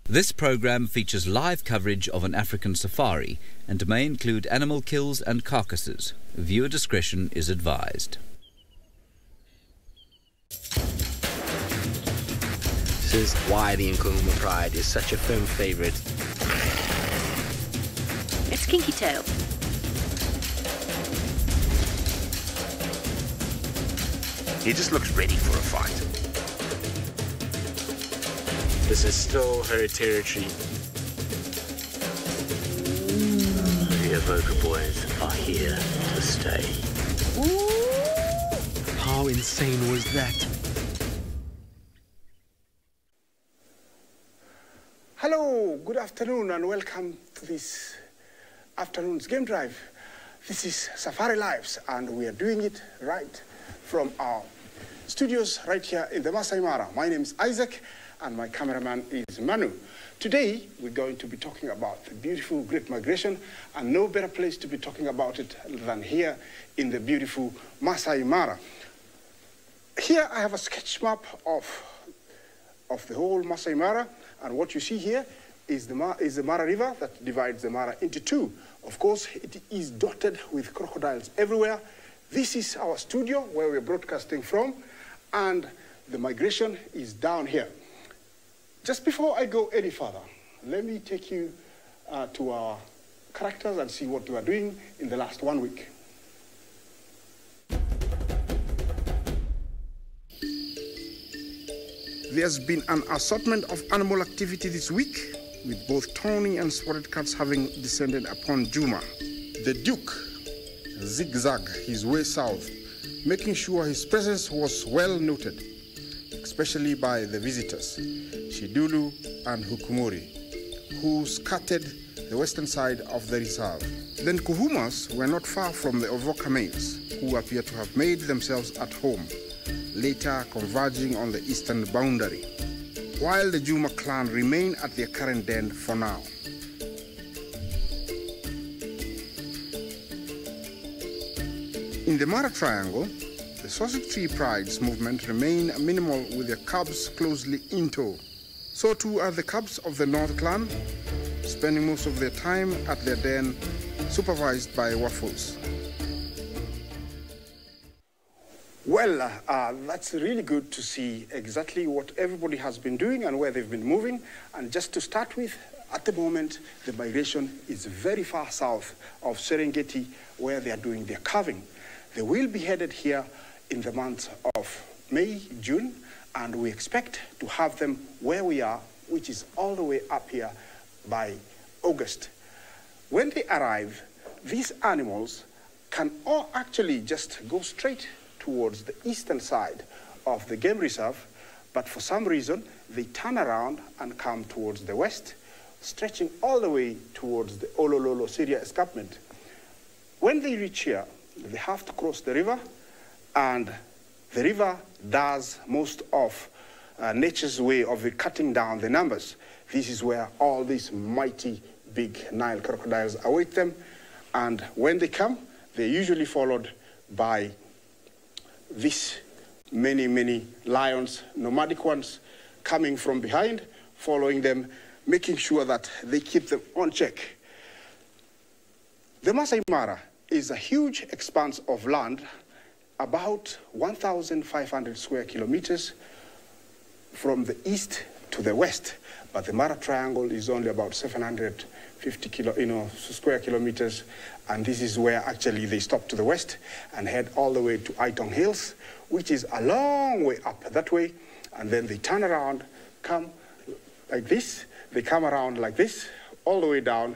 This program features live coverage of an African safari and may include animal kills and carcasses. Viewer discretion is advised. This is why the Nkuhuma Pride is such a firm favourite. It's Kinky Tail. He just looks ready for a fight. This is still her territory. The Avoca boys are here to stay. How insane was that? Hello, good afternoon and welcome to this afternoon's game drive. This is SafariLive and we are doing it right from our studios right here in the Masai Mara. My name is Isaac and my cameraman is Manu. Today we're going to be talking about the beautiful Great Migration, and no better place to be talking about it than here in the beautiful Masai Mara. Here I have a sketch map of the whole Masai Mara, and what you see here is the Mara River that divides the Mara into two. Of course, it is dotted with crocodiles everywhere. This is our studio where we're broadcasting from, and the migration is down here. Just before I go any further, let me take you to our characters and see what we are doing in the last 1 week. There's been an assortment of animal activity this week, with both tawny and spotted cats having descended upon Juma. The Duke zigzagged his way south, making sure his presence was well noted, especially by the visitors, Shidulu and Hukumuri, who skirted the western side of the reserve. The Nkuhumas were not far from the Avoca males, who appear to have made themselves at home, later converging on the eastern boundary, while the Juma clan remain at their current den for now. In the Mara Triangle, the Sausage Tree Prides movement remain minimal with their cubs closely in tow. So too are the cubs of the North Clan, spending most of their time at their den, supervised by Waffles. Well, that's really good to see exactly what everybody has been doing and where they've been moving. And just to start with, at the moment, the migration is very far south of Serengeti, where they are doing their calving. They will be headed here in the months of May, June, and we expect to have them where we are, which is all the way up here by August. When they arrive, these animals can all actually just go straight towards the eastern side of the game reserve, but for some reason, they turn around and come towards the west, stretching all the way towards the Olololo Syria escarpment. When they reach here, they have to cross the river, and the river does most of nature's way of cutting down the numbers. This is where all these mighty big Nile crocodiles await them, and when they come, they're usually followed by these many lions, nomadic ones, coming from behind, following them, making sure that they keep them on check. The Masai Mara is a huge expanse of land, about 1,500 square kilometers from the east to the west, but the Mara Triangle is only about 750 square kilometers, and this is where actually they stop to the west and head all the way to Aitong Hills, which is a long way up that way, and then they turn around, come like this, they come around like this, all the way down,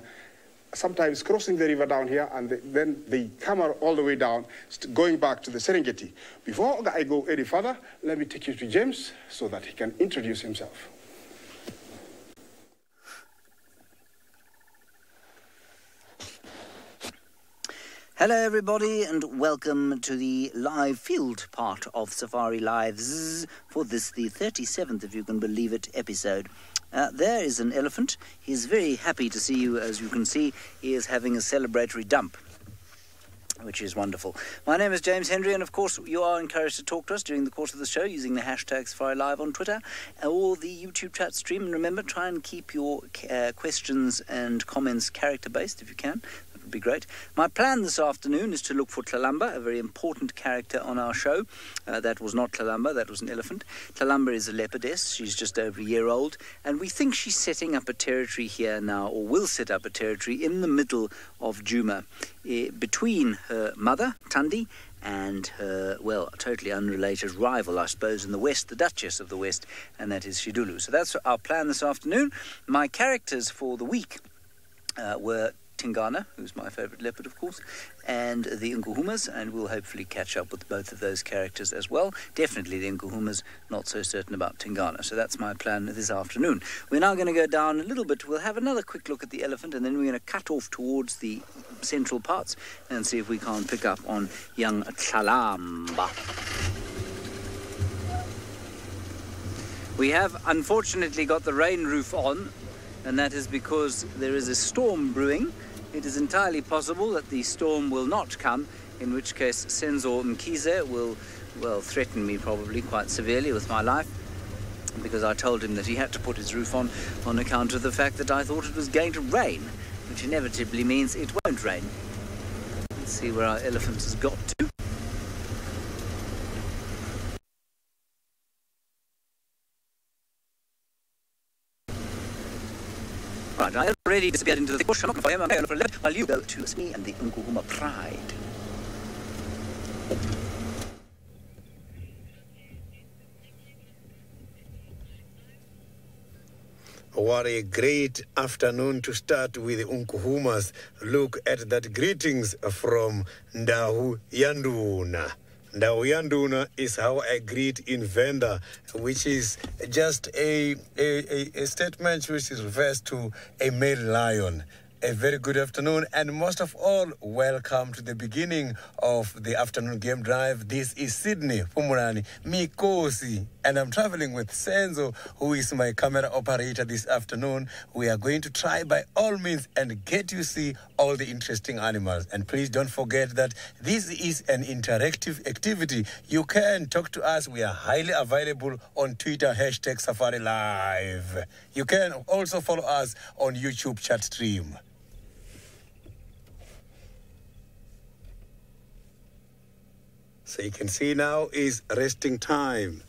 sometimes crossing the river down here, and then they come all the way down, going back to the Serengeti. Before I go any further, let me take you to James so that he can introduce himself. Hello everybody and welcome to the live field part of SafariLive for this, the 37th, if you can believe it, episode. There is an elephant. He's very happy to see you. As you can see, he is having a celebratory dump. which is wonderful. My name is James Henry, and of course you are encouraged to talk to us during the course of the show using the hashtag SafariLive on Twitter or the YouTube chat stream. And remember, try and keep your questions and comments character-based if you can. That would be great. My plan this afternoon is to look for Tlalamba, a very important character on our show. That was not Tlalamba, that was an elephant. Tlalamba is a leopardess. She's just over a year old, and we think she's setting up a territory here now, or will set up a territory in the middle of Djuma, between her mother, Tandi, and her, well, totally unrelated rival, I suppose, in the West, the Duchess of the West, and that is Shidulu. So that's our plan this afternoon. My characters for the week were Tingana, who's my favourite leopard, of course, and the Nkuhumas, and we'll hopefully catch up with both of those characters as well. Definitely the Nkuhumas, not so certain about Tingana. So that's my plan this afternoon. We're now going to go down a little bit. We'll have another quick look at the elephant, and then we're going to cut off towards the central parts and see if we can't pick up on young Tlalamba. We have unfortunately got the rain roof on, and that is because there is a storm brewing. It is entirely possible that the storm will not come, in which case Senzo Mkize will, well, threaten me probably quite severely with my life, because I told him that he had to put his roof on account of the fact that I thought it was going to rain, which inevitably means it won't rain. Let's see where our elephant has got to. Right, I already disappeared into the bush. I'm looking for him. I'm going for a left while you go to me and the Nkuhuma Pride. What a great afternoon to start with the Nkuhumas. Look at that greetings from Ndahu Yanduna. Ndahu Yanduna is how I greet in Venda, which is just a statement which refers to a male lion. A very good afternoon, and most of all, welcome to the beginning of the afternoon game drive. This is Sydney Pumurani Mikosi, and I'm traveling with Senzo, who is my camera operator this afternoon. We are going to try by all means and get you see all the interesting animals. And please don't forget that this is an interactive activity. You can talk to us. We are highly available on Twitter, hashtag SafariLive. You can also follow us on YouTube chat stream. So you can see now is resting time.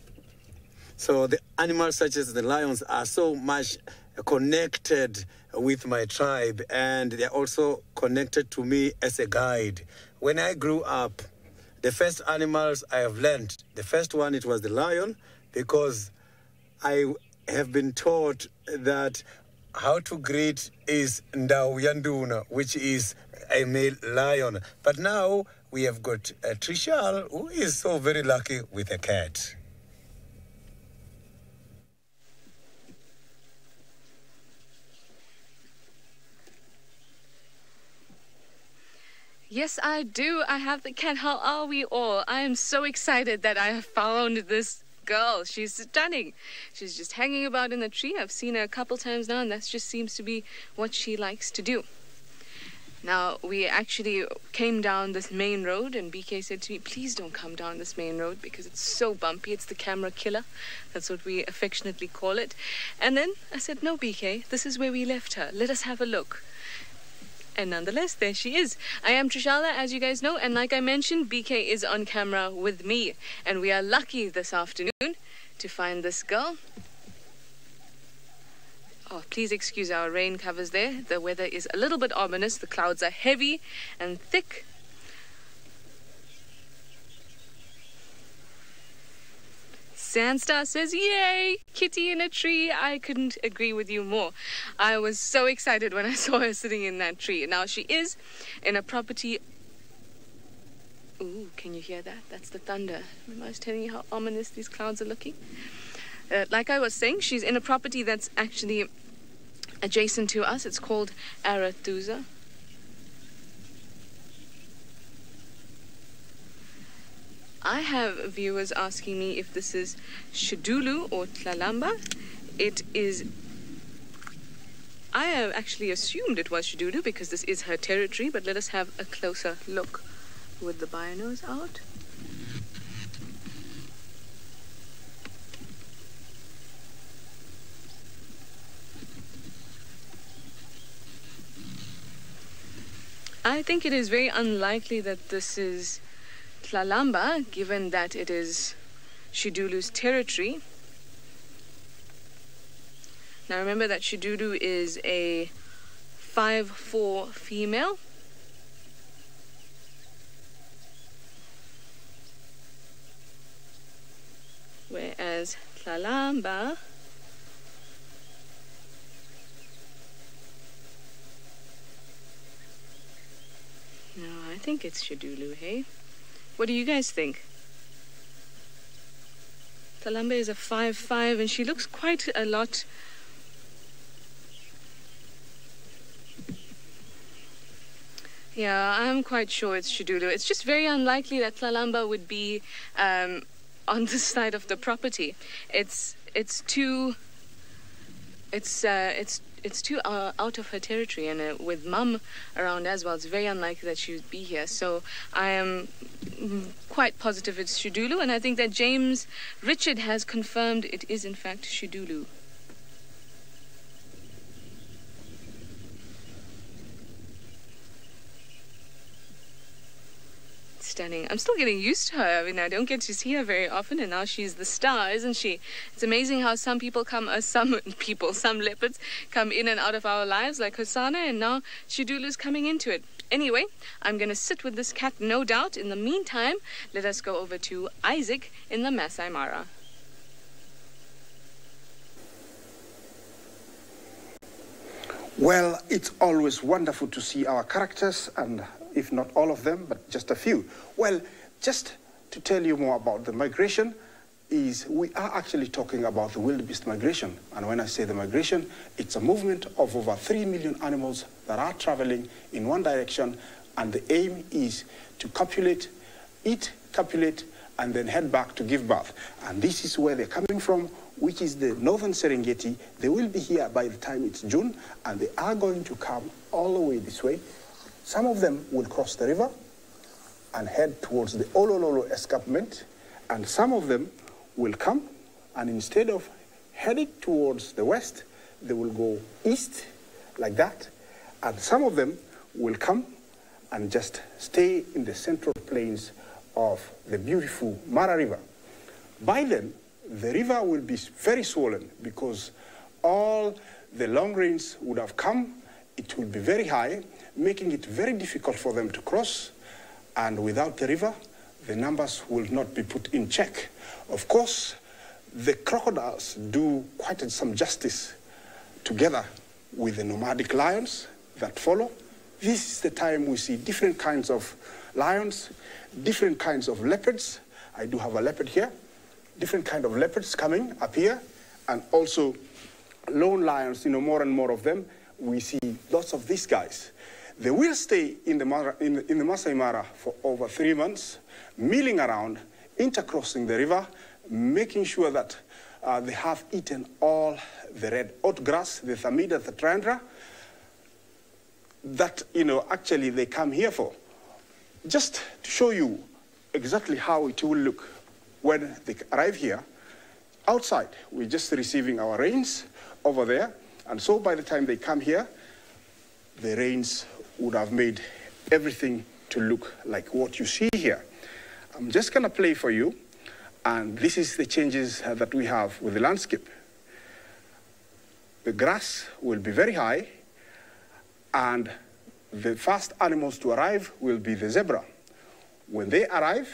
So the animals such as the lions are so much connected with my tribe, and they're also connected to me as a guide. When I grew up, the first animals I have learned, the first one, it was the lion, because I have been taught that how to greet is Ndahu Yanduna, which is a male lion. But now we have got Trishal, who is so very lucky with a cat. Yes, I do. I have the cat. How are we all? I am so excited that I have found this girl. She's stunning. She's just hanging about in the tree. I've seen her a couple times now, and that just seems to be what she likes to do. Now, we actually came down this main road, and BK said to me, please don't come down this main road because it's so bumpy. It's the camera killer. That's what we affectionately call it. And then I said, no, BK, this is where we left her. Let us have a look. And nonetheless, there she is. I am Trishala, as you guys know, and like I mentioned, BK is on camera with me. And we are lucky this afternoon to find this girl. Oh, please excuse our rain covers there. The weather is a little bit ominous. The clouds are heavy and thick. Sandstar says, yay, kitty in a tree. I couldn't agree with you more. I was so excited when I saw her sitting in that tree. Now, she is in a property. Ooh, can you hear that? That's the thunder. Remember I was telling you how ominous these clouds are looking? Like I was saying, she's in a property that's actually adjacent to us. It's called Arathusa. I have viewers asking me if this is Shidulu or Tlalamba. It is... I have actually assumed it was Shidulu because this is her territory, but let us have a closer look. with the binos out. I think it is very unlikely that this is Tlalamba, given that it is Shidulu's territory. Now remember that Shidulu is a 5'4" female. Whereas Tlalamba no, I think it's Shidulu, hey? What do you guys think? Tlalamba is a 5'5", and she looks quite a lot. Yeah, I'm quite sure it's Shidulu. It's just very unlikely that Tlalamba would be on this side of the property. It's too out of her territory, and with Mum around as well, it's very unlikely that she would be here. So I am quite positive it's Shidulu, and I think that James Richard has confirmed it is in fact Shidulu. Stunning. I'm still getting used to her. I mean, I don't get to see her very often, and now she's the star, isn't she? It's amazing how some leopards come in and out of our lives, like Hosanna, and now Shidulu's coming into it. Anyway, I'm going to sit with this cat, no doubt. In the meantime, let us go over to Isaac in the Masai Mara. Well, it's always wonderful to see our characters, and if not all of them, but just a few. Well, just to tell you more about the migration, we are actually talking about the wildebeest migration. And when I say the migration, it's a movement of over 3 million animals that are traveling in one direction, and the aim is to copulate, eat, copulate, and then head back to give birth. And this is where they're coming from, which is the northern Serengeti. They will be here by the time it's June, and they are going to come all the way this way. Some of them will cross the river and head towards the Olololo escarpment, and some of them will come, and instead of heading towards the west, they will go east like that, and some of them will come and just stay in the central plains of the beautiful Mara River. By then, the river will be very swollen because all the long rains would have come. It will be very high, making it very difficult for them to cross, and without the river, the numbers will not be put in check. Of course, the crocodiles do quite some justice together with the nomadic lions that follow. This is the time we see different kinds of lions, different kinds of leopards. I do have a leopard here. Different kind of leopards coming up here, and also lone lions, more and more of them. We see lots of these guys. They will stay in the Masai Mara for over 3 months, milling around, intercrossing the river, making sure that they have eaten all the red oat grass, the Thamida tetrandra, that, actually they come here for. Just to show you exactly how it will look when they arrive here, outside, we're just receiving our rains over there. And so by the time they come here, the rains would have made everything to look like what you see here. I'm just going to play for you. And this is the changes that we have with the landscape. The grass will be very high, and the first animals to arrive will be the zebra. When they arrive,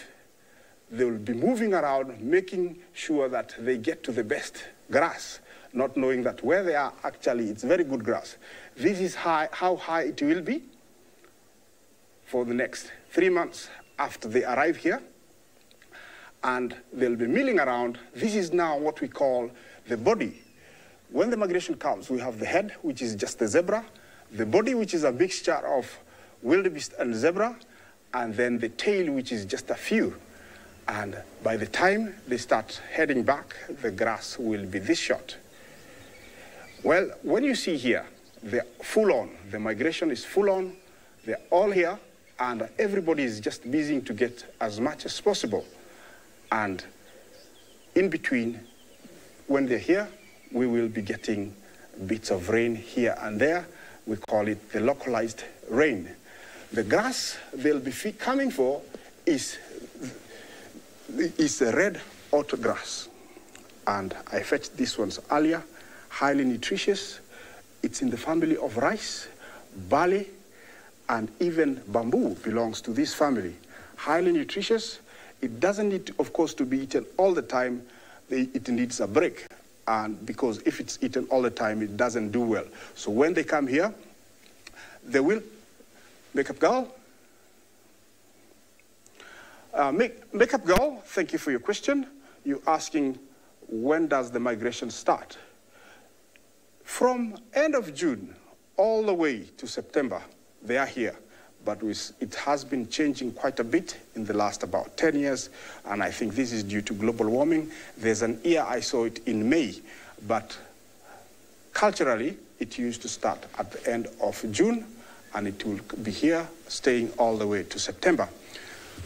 they will be moving around, making sure that they get to the best grass, not knowing that where they are, actually, it's very good grass. This is how high it will be for the next 3 months after they arrive here. And they'll be milling around. This is now what we call the body. When the migration comes, we have the head, which is just the zebra, the body, which is a mixture of wildebeest and zebra, and then the tail, which is just a few. And by the time they start heading back, the grass will be this short. Well, when you see here, they're full on. The migration is full on. They're all here. and everybody is just busy to get as much as possible. And in between, when they're here, we will be getting bits of rain here and there. We call it the localized rain. The grass they'll be coming for is the red oat grass. And I fetched these ones earlier, highly nutritious. It's in the family of rice, barley, and even bamboo belongs to this family. Highly nutritious. It doesn't need, of course, to be eaten all the time. It needs a break. And because if it's eaten all the time, it doesn't do well. So when they come here, they will, makeup girl. Makeup girl, thank you for your question. You're asking, when does the migration start? From end of June all the way to September, they are here. But it has been changing quite a bit in the last about 10 years, and I think this is due to global warming. There's an year I saw it in May, but culturally, it used to start at the end of June, and it will be here, staying all the way to September.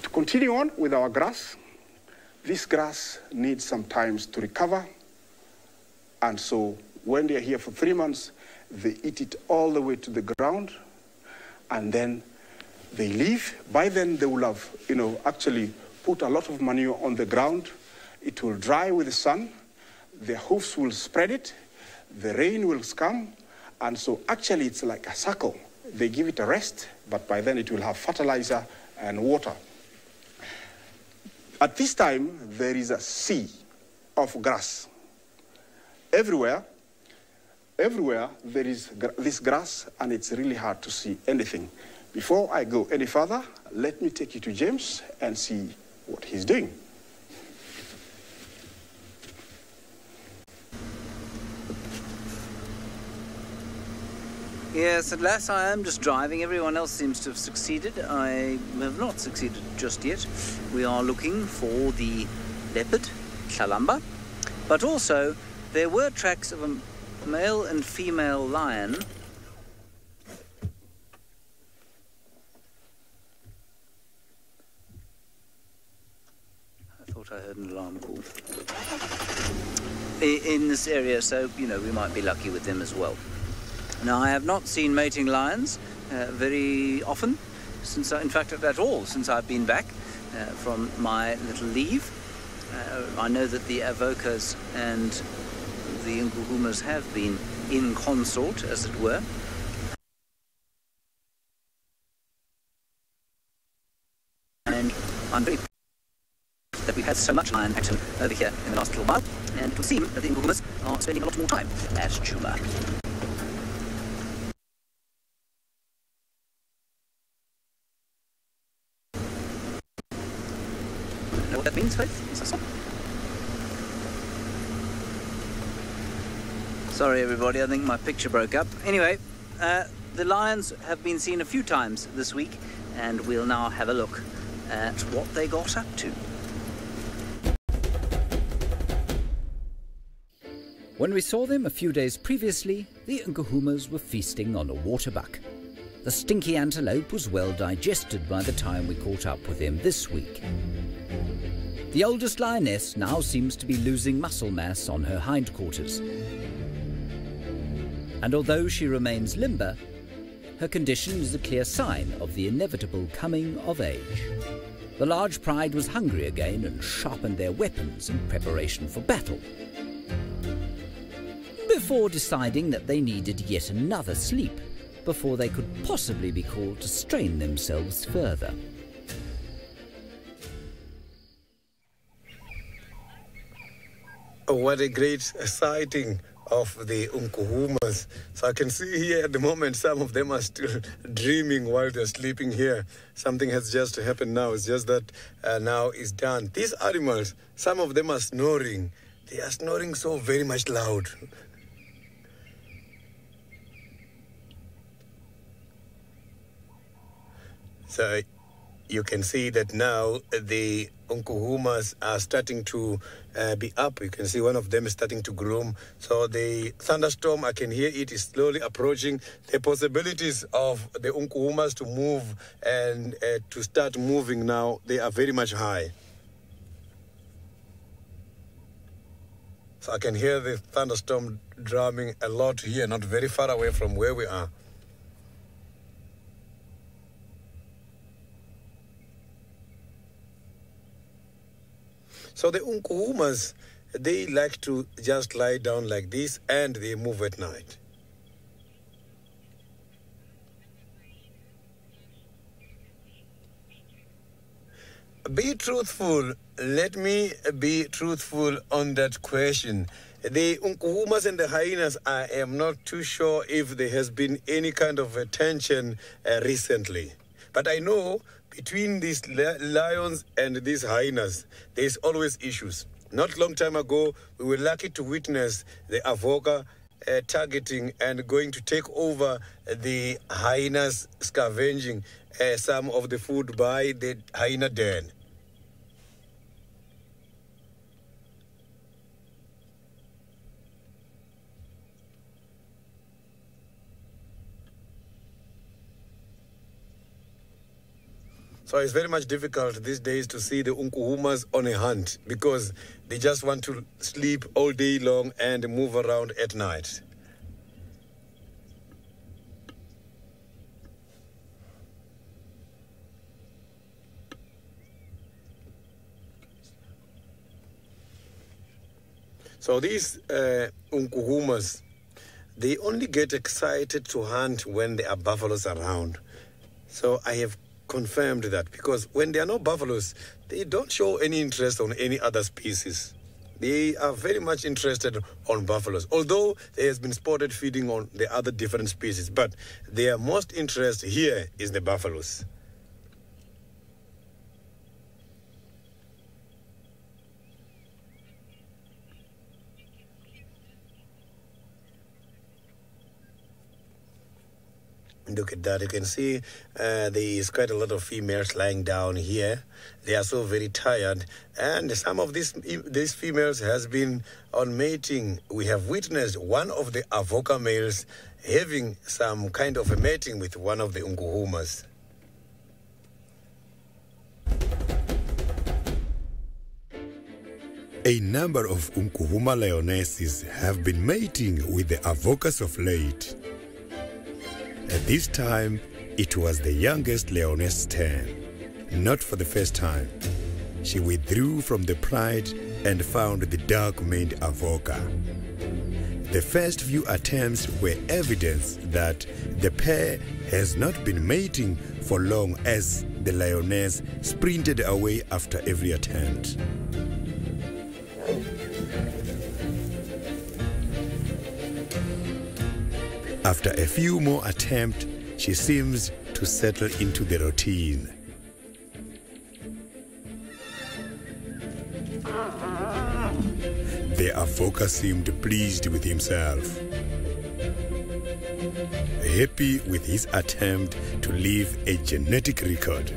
To continue on with our grass, this grass needs some time to recover, and so when they're here for 3 months, they eat it all the way to the ground, and then they leave. By then, they will have, actually put a lot of manure on the ground. It will dry with the sun. Their hoofs will spread it. The rain will come. And so actually, it's like a circle. They give it a rest, but by then it will have fertilizer and water. At this time, there is a sea of grass. Everywhere there is this grass, and it's really hard to see anything. Before I go any further, let me take you to James and see what he's doing. Yes, at last I am just driving. Everyone else seems to have succeeded. I have not succeeded just yet. We are looking for the leopard, Shalamba, but also there were tracks of a male and female lion. I heard an alarm call in this area, so we might be lucky with them as well. Now, I have not seen mating lions very often, in fact at all since I've been back from my little leave. I know that the Avokas and the Nkuhumas have been in consort, as it were. And I'm very that we've had so much lion action over here in the last little while, and it would seem that the Nkuhumas are spending a lot more time at Chuma. Know what that means, Faith? Sorry everybody, I think my picture broke up. Anyway, the lions have been seen a few times this week, and we'll now have a look at what they got up to. When we saw them a few days previously, the Nkuhumas were feasting on a waterbuck. The stinky antelope was well digested by the time we caught up with them this week. The oldest lioness now seems to be losing muscle mass on her hindquarters. And although she remains limber, her condition is a clear sign of the inevitable coming of age. The large pride was hungry again and sharpened their weapons in preparation for battle, before deciding that they needed yet another sleep before they could possibly be called to strain themselves further. What a great sighting of the Nkuhumas. So I can see here at the moment some of them are still dreaming while they're sleeping here. Something has just happened now. It's just that now it's done. These animals, some of them are snoring. They are snoring so very much loud. So you can see that now the unkuhumas are starting to be up. You can see one of them is starting to groom. So the thunderstorm, I can hear it is slowly approaching. The possibilities of the unkuhumas to move and to start moving now, they are very much high. So I can hear the thunderstorm drumming a lot here, not very far away from where we are. So the unkuhumas, they like to just lie down like this and they move at night. Be truthful. Let me be truthful on that question. The unkuhumas and the hyenas, I am not too sure if there has been any kind of a tension recently. But I know between these lions and these hyenas, there's always issues. Not long time ago, we were lucky to witness the avoca targeting and going to take over the hyenas scavenging some of the food by the hyena den. So it's very much difficult these days to see the unkuhumas on a hunt because they just want to sleep all day long and move around at night. So these unkuhumas, they only get excited to hunt when there are buffaloes around. So I have confirmed that because when there are no buffaloes, they don't show any interest on any other species. They are very much interested on buffaloes, although there has been spotted feeding on the other different species, but their most interest here is the buffaloes. Look at that. You can see there is quite a lot of females lying down here. They are so very tired. And some of these females has been on mating. We have witnessed one of the avoca males having some kind of a mating with one of the unkuhumas. A number of unkuhuma lionesses have been mating with the avocas of late. At this time, it was the youngest lioness turn. Not for the first time. She withdrew from the pride and found the dark-maned avoca. The first few attempts were evidence that the pair has not been mating for long as the lioness sprinted away after every attempt. After a few more attempts, she seems to settle into the routine. The avoca seemed pleased with himself, happy with his attempt to leave a genetic record.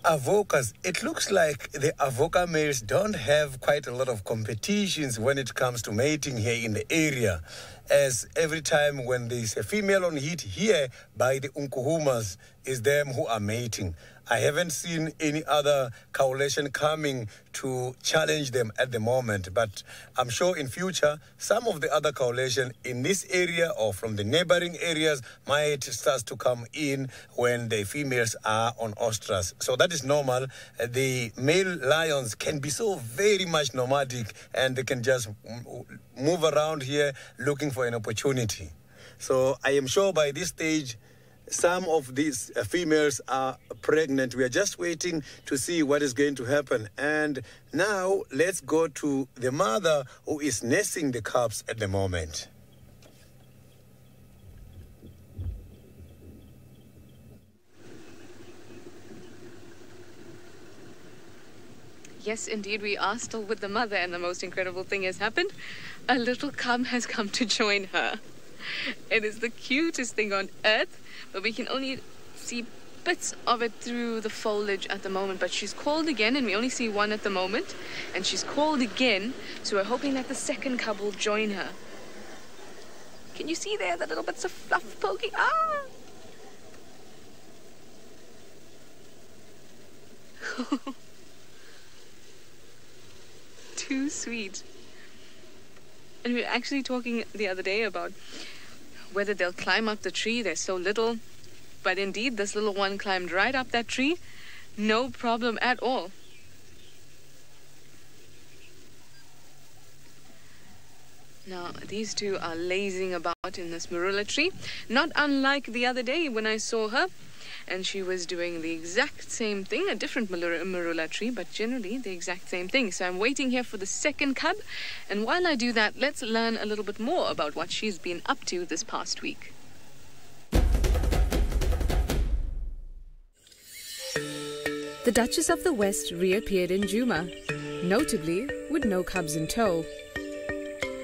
Avocas, it looks like the avoca males don't have quite a lot of competitions when it comes to mating here in the area, as every time when there's a female on heat here by the unkuhumas, is them who are mating. I haven't seen any other coalition coming to challenge them at the moment, but I'm sure in future some of the other coalition in this area or from the neighboring areas might start to come in when the females are on ostrich. So that is normal. The male lions can be so very much nomadic and they can just move around here looking for an opportunity. So I am sure by this stage some of these females are pregnant. We are just waiting to see what is going to happen. And now let's go to the mother who is nursing the cubs at the moment. Yes, indeed, we are still with the mother, and the most incredible thing has happened. A little cub has come to join her. It is the cutest thing on earth, but we can only see bits of it through the foliage at the moment. But she's called again, and we only see one at the moment, and she's called again, so we're hoping that the second cub will join her. Can you see there the little bits of fluff poking? Ah! Too sweet. And we were actually talking the other day about whether they'll climb up the tree. They're so little. But indeed, this little one climbed right up that tree. No problem at all. Now, these two are lazing about in this marula tree. Not unlike the other day when I saw her. And she was doing the exact same thing, a different marula tree, but generally the exact same thing. So I'm waiting here for the second cub. And while I do that, let's learn a little bit more about what she's been up to this past week. The Duchess of the West reappeared in Juma, notably with no cubs in tow.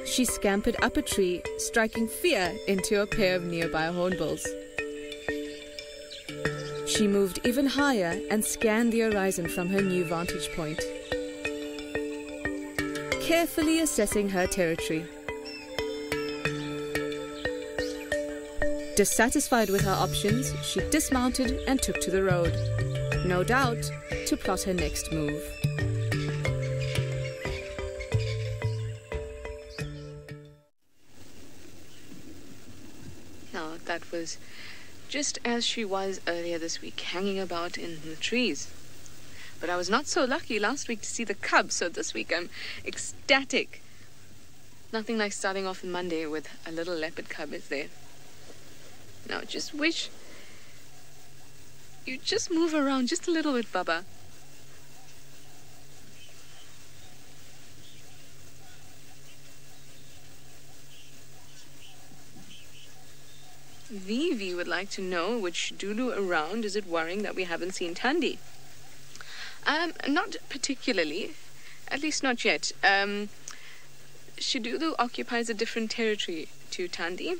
She scampered up a tree, striking fear into a pair of nearby hornbills. She moved even higher and scanned the horizon from her new vantage point, carefully assessing her territory. Dissatisfied with her options, she dismounted and took to the road, no doubt to plot her next move. Now, that was just as she was earlier this week, hanging about in the trees. But I was not so lucky last week to see the cubs, so this week I'm ecstatic. Nothing like starting off on Monday with a little leopard cub, is there? Now, just wish you just move around just a little bit, Baba. Vivi would like to know which Dulu around is it worrying that we haven't seen Tandy? Not particularly, at least not yet. Shidulu occupies a different territory to Tandy.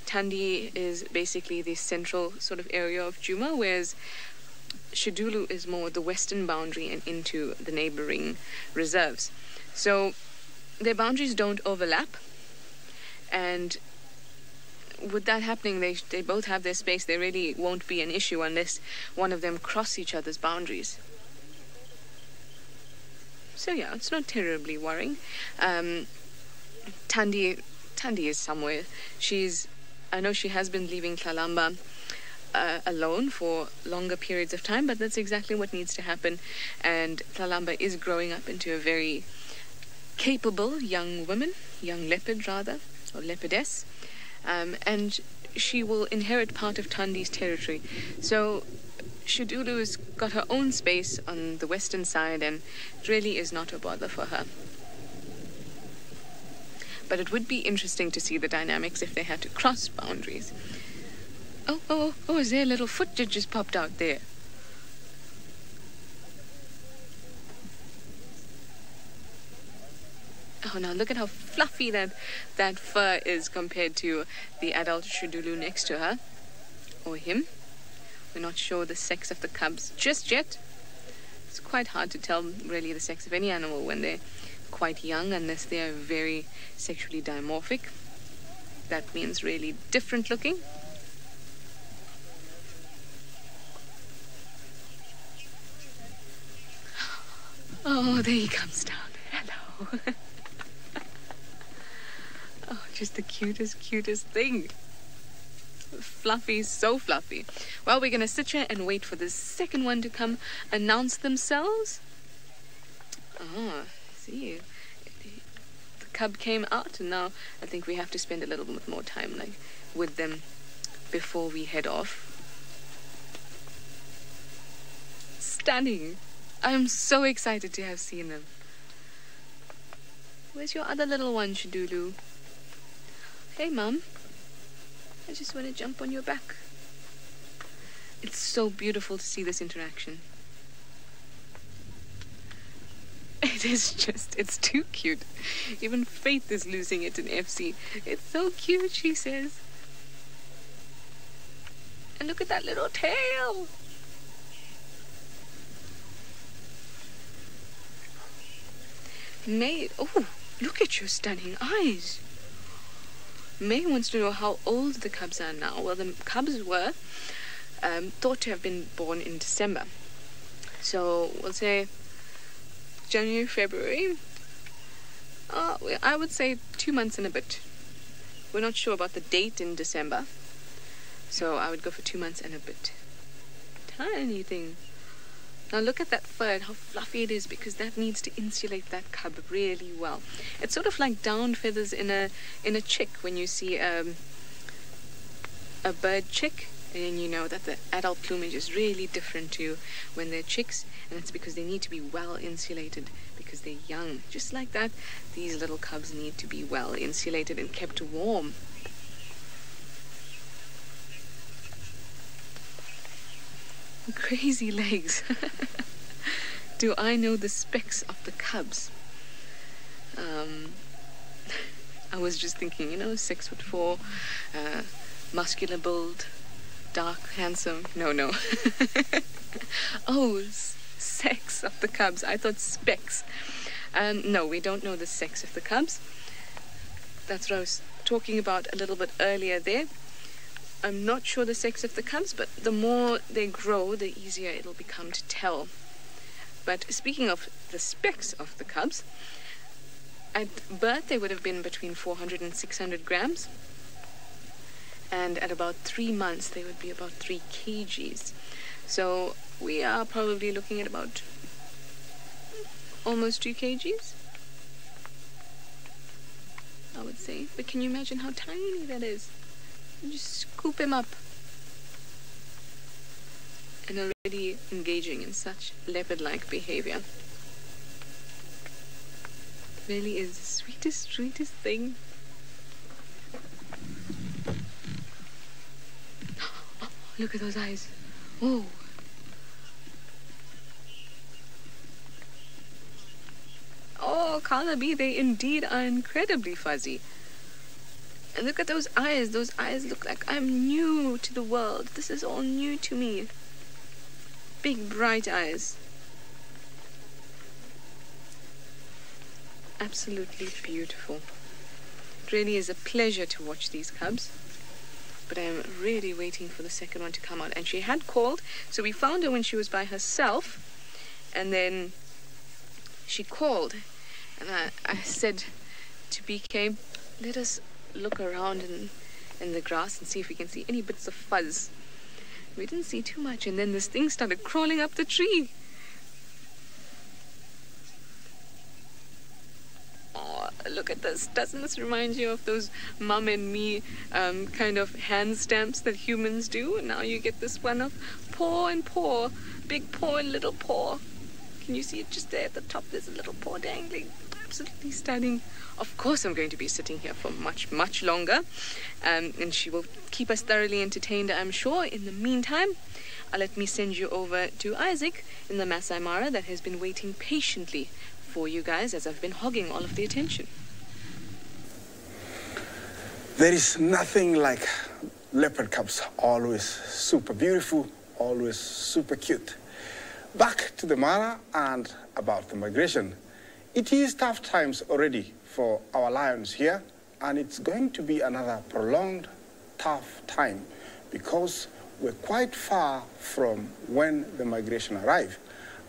Tandy is basically the central sort of area of Juma, whereas Shidulu is more the western boundary and into the neighboring reserves. So their boundaries don't overlap, and with that happening, they both have their space. There really won't be an issue unless one of them cross each other's boundaries. So yeah, it's not terribly worrying. Tandy is somewhere. I know she has been leaving Tlalamba alone for longer periods of time, but that's exactly what needs to happen. And Tlalamba is growing up into a very capable young leopard rather, or leopardess. And she will inherit part of Tandy's territory. So Shidulu's got her own space on the western side, and it really is not a bother for her. But it would be interesting to see the dynamics if they had to cross boundaries. Oh, is there a little foot that just popped out there? Oh, now look at how fluffy that fur is compared to the adult Shidulu next to her. Or him. We're not sure the sex of the cubs just yet. It's quite hard to tell really the sex of any animal when they're quite young, unless they are very sexually dimorphic. That means really different looking. Oh, there he comes down. Hello. Oh, just the cutest thing. Fluffy, so fluffy. Well, we're going to sit here and wait for the second one to come announce themselves. Ah, see. The cub came out, and now I think we have to spend a little bit more time with them before we head off. Stunning. I'm so excited to have seen them. Where's your other little one, Shidulu? Hey, Mum. I just want to jump on your back. It's so beautiful to see this interaction. It's too cute. Even Faith is losing it in FC. It's so cute, she says. And look at that little tail. May, oh, look at your stunning eyes. May wants to know how old the cubs are now. Well, the cubs were thought to have been born in December. So we'll say January, February. I would say 2 months and a bit. We're not sure about the date in December. So I would go for 2 months and a bit. Tiny thing. Now look at that fur and how fluffy it is, because that needs to insulate that cub really well. It's sort of like down feathers in a chick when you see a bird chick, and you know that the adult plumage is really different to when they're chicks, and it's because they need to be well insulated because they're young. Just like that, these little cubs need to be well insulated and kept warm. Crazy legs. Do I know the specs of the cubs? I was just thinking, 6'4", muscular build, dark, handsome. No. Oh, sex of the cubs. I thought specs. No, we don't know the sex of the cubs. That's what I was talking about a little bit earlier there. I'm not sure the sex of the cubs, but the more they grow, the easier it'll become to tell. But speaking of the specs of the cubs, at birth they would have been between 400 and 600 grams. And at about 3 months, they would be about 3 kgs. So we are probably looking at about almost 2 kgs, I would say. But can you imagine how tiny that is? You just scoop him up. And already engaging in such leopard-like behavior. Really is the sweetest thing. Oh, look at those eyes. Oh. Oh, Carla B, they indeed are incredibly fuzzy. And look at those eyes. Those eyes look like I'm new to the world. This is all new to me. Big, bright eyes. Absolutely beautiful. It really is a pleasure to watch these cubs. But I'm really waiting for the second one to come out. And she had called, so we found her when she was by herself. And then she called. And I said to BK, let us look around in the grass and see if we can see any bits of fuzz. We didn't see too much, and then this thing started crawling up the tree. Oh, look at this. Doesn't this remind you of those mum and me kind of hand stamps that humans do? And now you get this one of paw and paw, big paw and little paw. Can you see it just there at the top? There's a little paw dangling. Absolutely stunning. Of course, I'm going to be sitting here for much, much longer, and she will keep us thoroughly entertained, I'm sure. In the meantime, let me send you over to Isaac in the Masai Mara that has been waiting patiently for you guys as I've been hogging all of the attention. There is nothing like leopard cubs. Always super beautiful, always super cute. Back to the Mara and about the migration. It is tough times already for our lions here, and it's going to be another prolonged, tough time because we're quite far from when the migration arrive,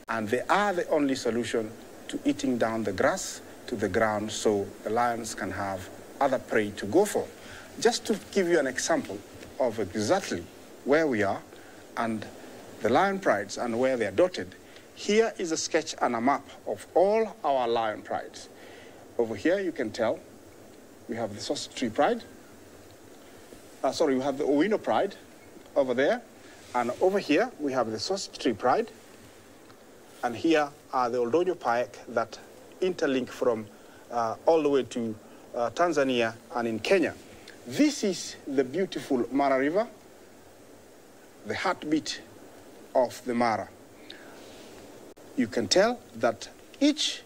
and they are the only solution to eating down the grass to the ground so the lions can have other prey to go for. Just to give you an example of exactly where we are and the lion prides and where they are dotted, here is a sketch and a map of all our lion prides. Over here, you can tell we have the sausage tree pride. We have the Owino pride over there. And over here, we have the sausage tree pride. And here are the Oldonyo Paek that interlink from all the way to Tanzania and in Kenya. This is the beautiful Mara River, the heartbeat of the Mara. You can tell that each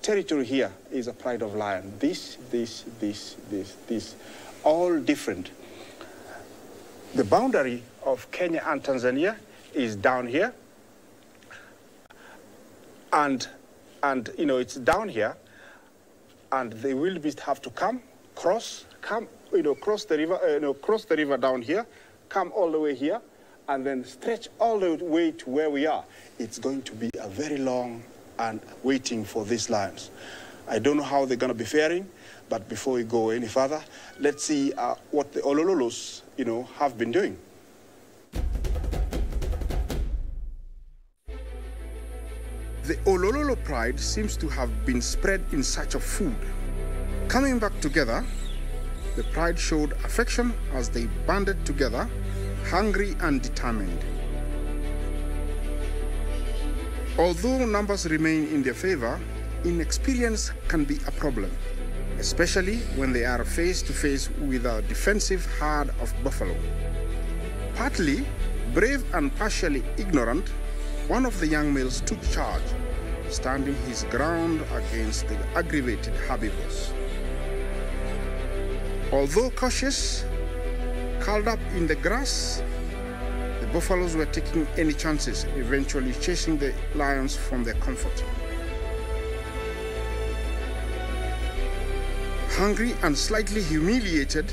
territory here is a pride of lion. This, all different. The boundary of Kenya and Tanzania is down here. And you know, it's down here, and the wildebeest have to cross the river down here, come all the way here, and then stretch all the way to where we are. It's going to be a very long and waiting for these lions. I don't know how they're going to be faring, but before we go any further, let's see what the Olololos, you know, have been doing. The Olololo pride seems to have been spread in search of food. Coming back together, the pride showed affection as they banded together, hungry and determined. Although numbers remain in their favor, inexperience can be a problem, especially when they are face to face with a defensive herd of buffalo. Partly brave and partially ignorant, one of the young males took charge, standing his ground against the aggravated herbivores. Although cautious, curled up in the grass, the buffaloes were taking any chances, eventually chasing the lions from their comfort. Hungry and slightly humiliated,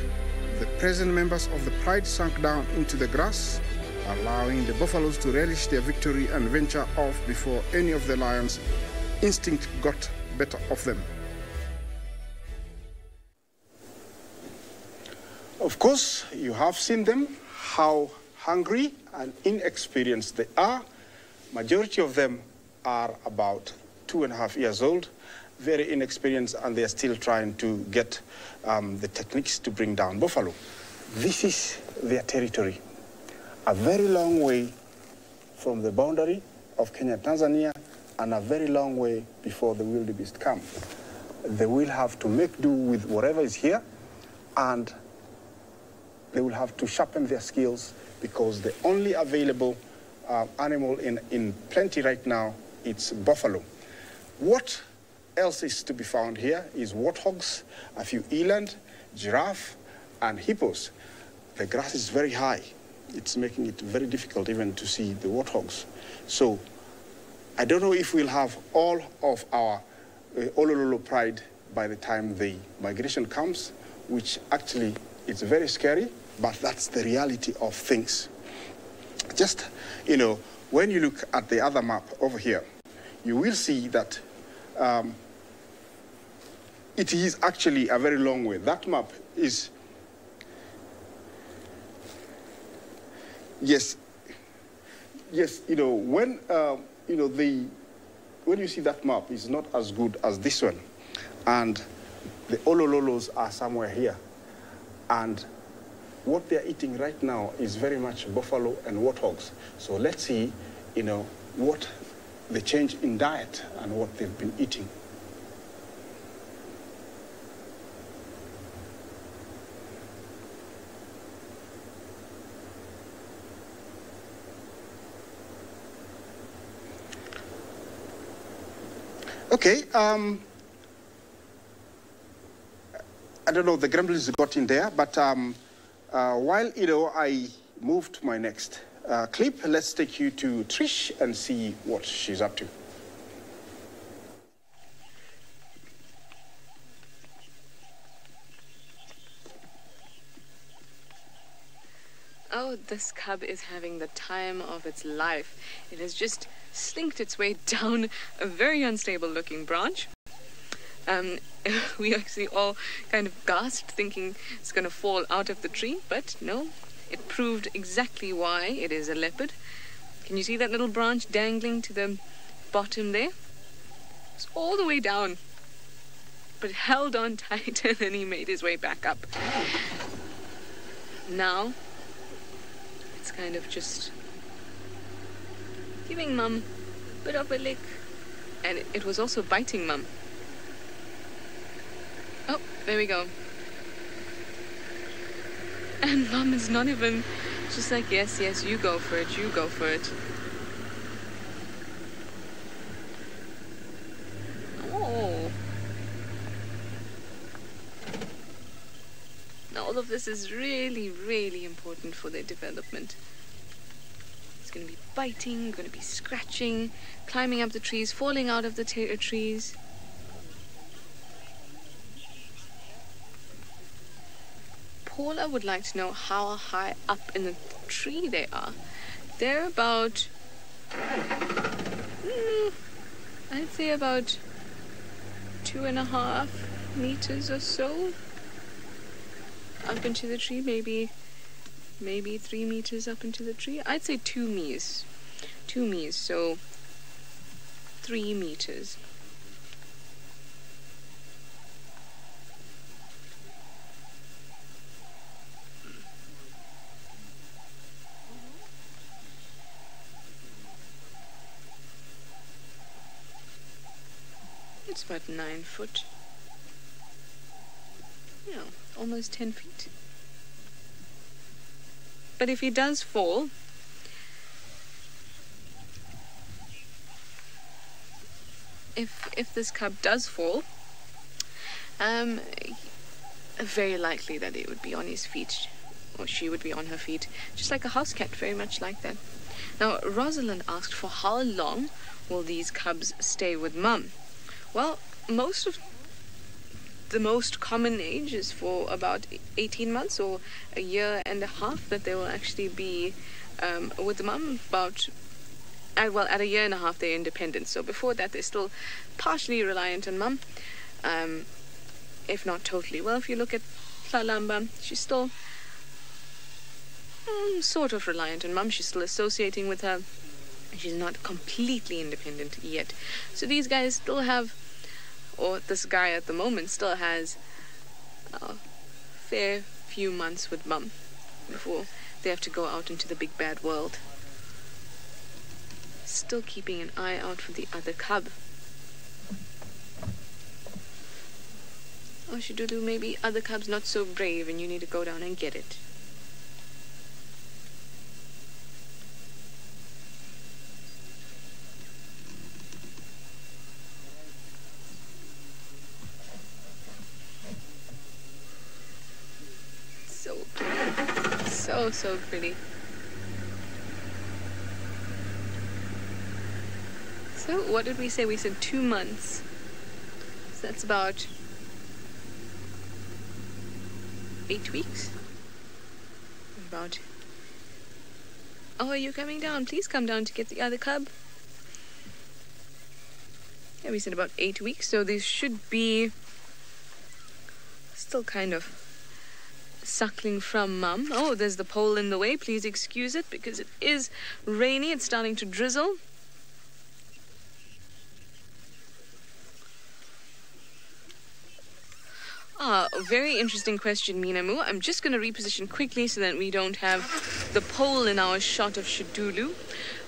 the present members of the pride sank down into the grass, allowing the buffaloes to relish their victory and venture off before any of the lions' instinct got better of them. Of course, you have seen them, how hungry and inexperienced they are. Majority of them are about 2.5 years old, very inexperienced, and they are still trying to get the techniques to bring down buffalo. This is their territory. A very long way from the boundary of Kenya and Tanzania, and a very long way before the wildebeest come. They will have to make do with whatever is here, and they will have to sharpen their skills, because the only available animal in plenty right now, it's buffalo. What else is to be found here is warthogs, a few eland, giraffe, and hippos. The grass is very high. It's making it very difficult even to see the warthogs. So I don't know if we'll have all of our Olololo pride by the time the migration comes, which actually it's very scary, but that's the reality of things. Just, you know, when you look at the other map over here, you will see that it is actually a very long way. That map is, yes, you know, when when you see that map, it's not as good as this one. And the Olololos are somewhere here. And what they're eating right now is very much buffalo and warthogs. So let's see, you know, what the change in diet and what they've been eating. Okay, I don't know, the gremlins got in there, but while, you know, I move to my next clip, let's take you to Trish and see what she's up to. Oh, this cub is having the time of its life. It has just slinked its way down a very unstable looking branch. We actually all kind of gasped thinking it's going to fall out of the tree, but no, it proved exactly why it is a leopard. Can you see that little branch dangling to the bottom there? It's all the way down, but held on tight, and then he made his way back up. Now, it's kind of just giving Mum a bit of a lick, and it was also biting Mum. Oh, there we go. And Mum is not even, just like, yes, yes, you go for it, you go for it. Oh. Now all of this is really, really important for their development. going to be biting, going to be scratching, climbing up the trees, falling out of the trees. Paula would like to know how high up in the tree they are. They're about, I'd say about 2.5 meters or so up into the tree, maybe 3 meters up into the tree. I'd say 2 meters, so 3 meters. It's about 9 foot. Yeah, almost 10 feet. But if he does fall, if this cub does fall, very likely that it would be on his feet, or she would be on her feet, just like a house cat, very much like that. Now, Rosalind asked, for how long will these cubs stay with mum? Well, the most common age is for about 18 months or a year and a half that they will actually be with the mum. At a year and a half they're independent. So before that they're still partially reliant on mum, if not totally. Well, if you look at Tlalamba, she's still sort of reliant on mum. She's still associating with her. She's not completely independent yet. So these guys still have, or this guy at the moment still has, a fair few months with mum before they have to go out into the big bad world. Still keeping an eye out for the other cub. Or should do maybe other cub's not so brave and you need to go down and get it. So pretty. So pretty. So what did we say? We said 2 months. So that's about 8 weeks. About. Oh, are you coming down? Please come down to get the other cub. Yeah, we said about 8 weeks. So this should be still kind of suckling from mum. Oh, there's the pole in the way. Please excuse it because it is rainy. It's starting to drizzle. A very interesting question, Minamu. I'm just going to reposition quickly so that we don't have the pole in our shot of Shadulu.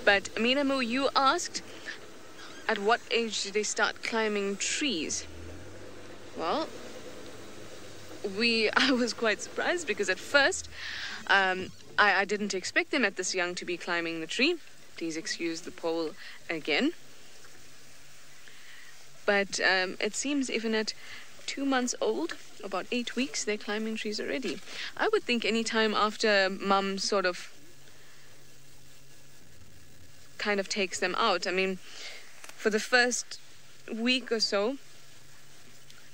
But Minamu, you asked, at what age did they start climbing trees? Well, I was quite surprised because at first I didn't expect them at this young to be climbing the tree. Please excuse the pole again. But it seems even at 2 months old, about 8 weeks, they're climbing trees already. I would think any time after mum sort of kind of takes them out. I mean, for the first week or so,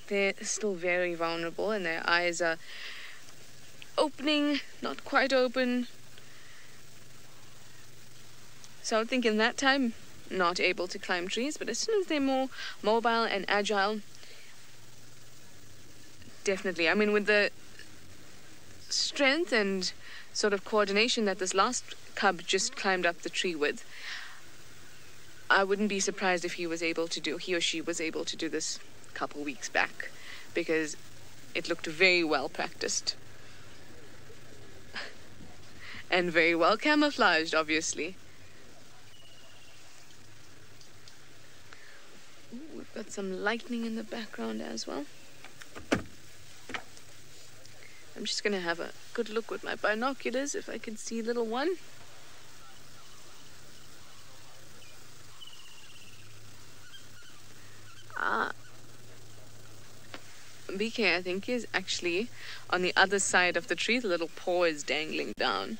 they're still very vulnerable and their eyes are opening, not quite open. So I would think in that time, not able to climb trees, but as soon as they're more mobile and agile, definitely. I mean, with the strength and sort of coordination that this last cub just climbed up the tree with, I wouldn't be surprised if he or she was able to do this a couple weeks back, because it looked very well practiced. And very well camouflaged, obviously. Ooh, we've got some lightning in the background as well. I'm just going to have a good look with my binoculars if I can see little one. BK, I think, is actually on the other side of the tree. The little paw is dangling down.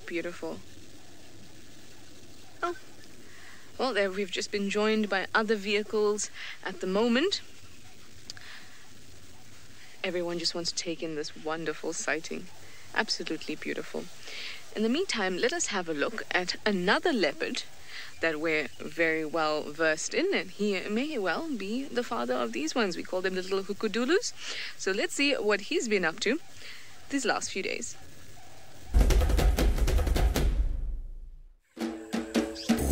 Beautiful. Oh, well, there we've just been joined by other vehicles at the moment. Everyone just wants to take in this wonderful sighting. Absolutely beautiful. In the meantime, let us have a look at another leopard that we're very well versed in, and he may well be the father of these ones. We call them the little hukudulus. So let's see what he's been up to these last few days.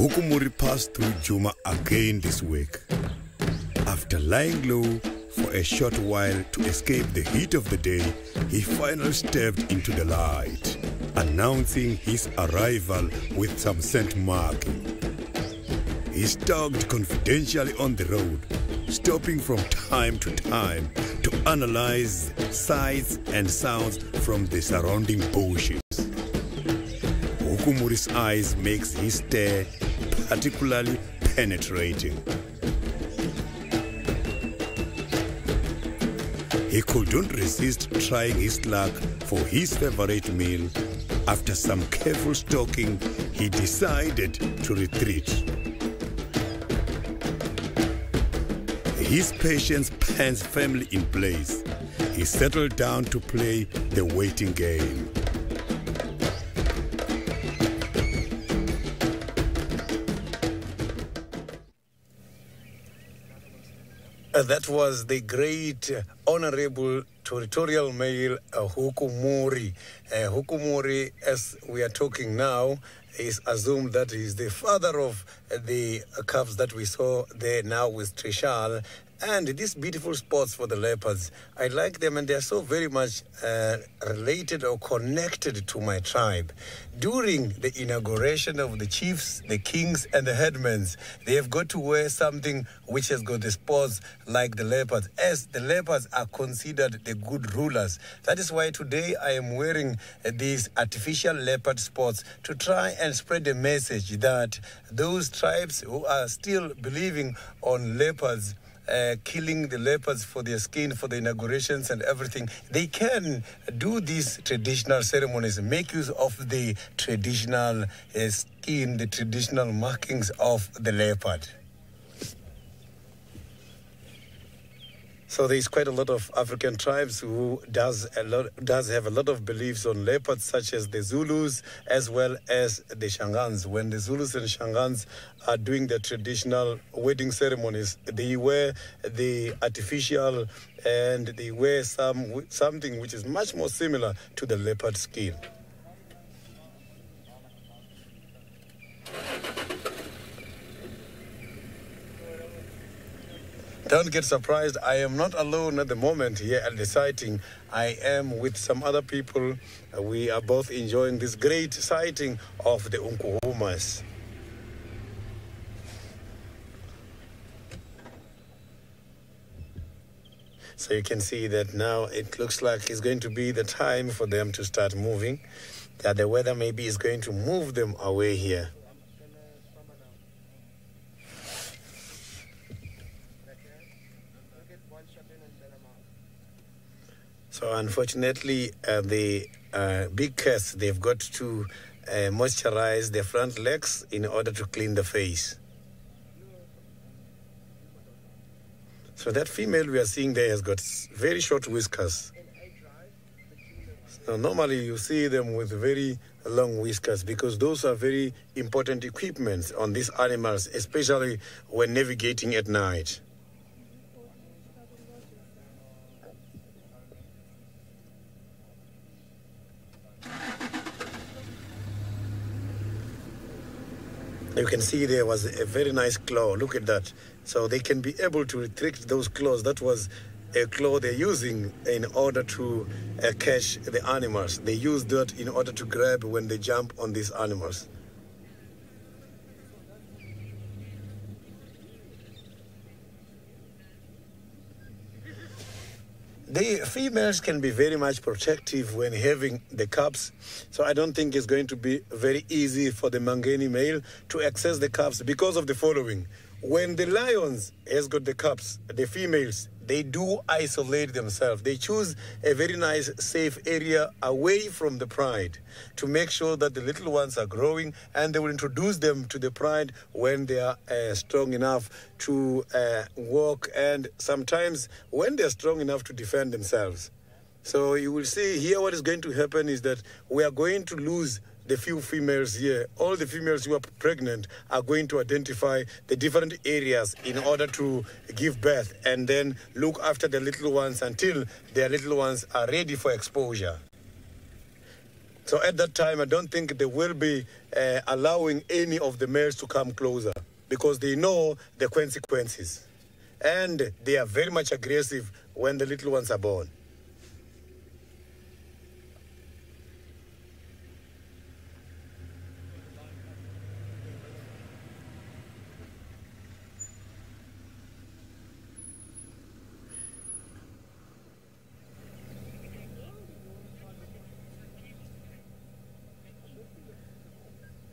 Hukumuri passed through Juma again this week. After lying low for a short while to escape the heat of the day, he finally stepped into the light, announcing his arrival with some scent marking. He stalked confidentially on the road, stopping from time to time to analyze sights and sounds from the surrounding bushes. Hukumuri's eyes makes his stare particularly penetrating. He couldn't resist trying his luck for his favorite meal. After some careful stalking, he decided to retreat. His patience pans firmly in place. He settled down to play the waiting game. That was the great honorable territorial male Hukumuri. Hukumuri, as we are talking now, is assumed that he's the father of the calves that we saw there now with Trishal. And these beautiful spots for the leopards, I like them, and they're so very much related or connected to my tribe. During the inauguration of the chiefs, the kings, and the headmen, they have got to wear something which has got the spots like the leopards, as the leopards are considered the good rulers. That is why today I am wearing these artificial leopard spots to try and spread the message that those tribes who are still believing on leopards, killing the leopards for their skin, for the inaugurations and everything, they can do these traditional ceremonies, make use of the traditional skin, the traditional markings of the leopard. So there's quite a lot of African tribes who does have a lot of beliefs on leopards, such as the Zulus as well as the Shangans. When the Zulus and Shangans are doing their traditional wedding ceremonies, they wear the artificial and they wear something which is much more similar to the leopard skin. Don't get surprised, I am not alone at the moment here at the sighting. I am with some other people. We are both enjoying this great sighting of the Unkuhumas. So you can see that now it looks like it's going to be the time for them to start moving. That the weather maybe is going to move them away here. So unfortunately, the big cats, they've got to moisturize their front legs in order to clean the face. So that female we are seeing there has got very short whiskers. So normally you see them with very long whiskers because those are very important equipments on these animals, especially when navigating at night. You can see there was a very nice claw. Look at that. So they can be able to restrict those claws. That was a claw they're using in order to catch the animals. They use that in order to grab when they jump on these animals. The females can be very much protective when having the cubs, so I don't think it's going to be very easy for the Mangeni male to access the cubs because of the following. when the lions has got the cubs, the females, they do isolate themselves. They choose a very nice, safe area away from the pride to make sure that the little ones are growing, and they will introduce them to the pride when they are strong enough to walk, and sometimes when they are strong enough to defend themselves. So you will see here what is going to happen is that we are going to lose the few females here. All the females who are pregnant are going to identify the different areas in order to give birth and then look after the little ones until their little ones are ready for exposure. So at that time, I don't think they will be allowing any of the males to come closer because they know the consequences. And they are very much aggressive when the little ones are born.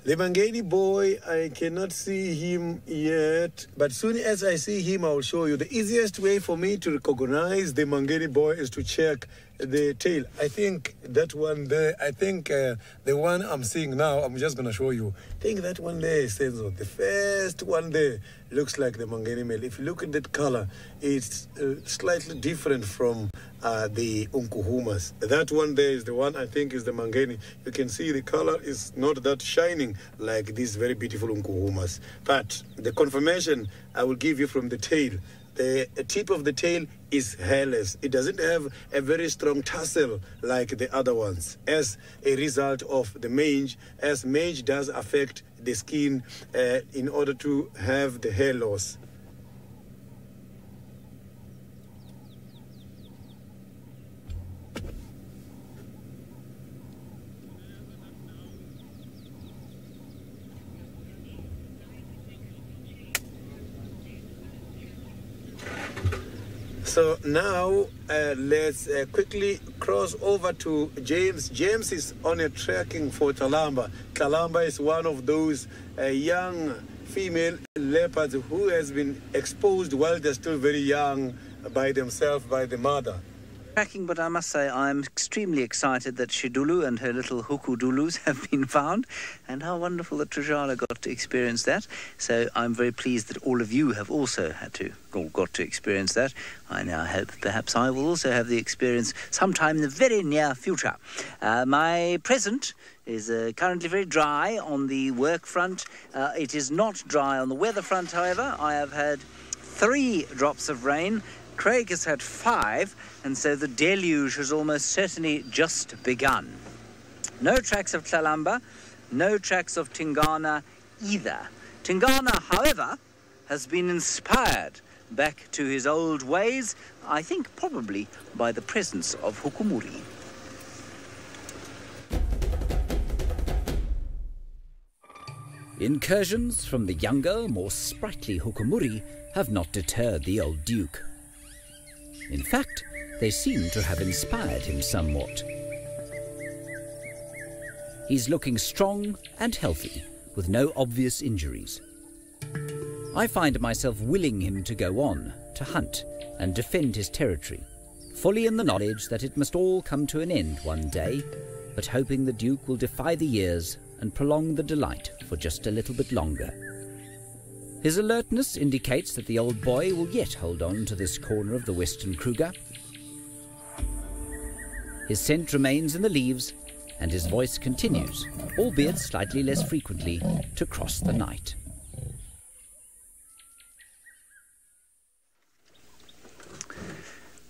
The Mangeni boy, I cannot see him yet, but soon as I see him, I will show you. The easiest way for me to recognize the Mangeni boy is to check the tail. I think that one there, the one I'm seeing now, I'm just going to show you. I think that one there is Senzo. The first one there looks like the Mangeni male. If you look at that color, it's slightly different from the Unkuhumas. That one there is the one I think is the Mangeni. You can see the color is not that shining like these very beautiful Unkuhumas. But the confirmation I will give you from the tail. The tip of the tail is hairless. It doesn't have a very strong tassel like the other ones as a result of the mange, as mange does affect the skin in order to have the hair loss. So now let's quickly cross over to James. James is on a trekking for Talamba. Talamba is one of those young female leopards who has been exposed while they're still very young by themselves, by the mother. But I must say I'm extremely excited that Shidulu and her little hukudulus have been found, and how wonderful that Trajala got to experience that. So I'm very pleased that all of you have also got to experience that. I now hope perhaps I will also have the experience sometime in the very near future. My present is currently very dry on the work front. It is not dry on the weather front, however. I have had 3 drops of rain. Craig has had 5, and so the deluge has almost certainly just begun. No tracks of Tlalamba, no tracks of Tingana either. Tingana, however, has been inspired back to his old ways, I think probably by the presence of Hukumuri. Incursions from the younger, more sprightly Hukumuri have not deterred the old Duke. In fact, they seem to have inspired him somewhat. He's looking strong and healthy, with no obvious injuries. I find myself willing him to go on, to hunt and defend his territory, fully in the knowledge that it must all come to an end one day, but hoping the Duke will defy the years and prolong the delight for just a little bit longer. His alertness indicates that the old boy will yet hold on to this corner of the Western Kruger. His scent remains in the leaves, and his voice continues, albeit slightly less frequently, to cross the night.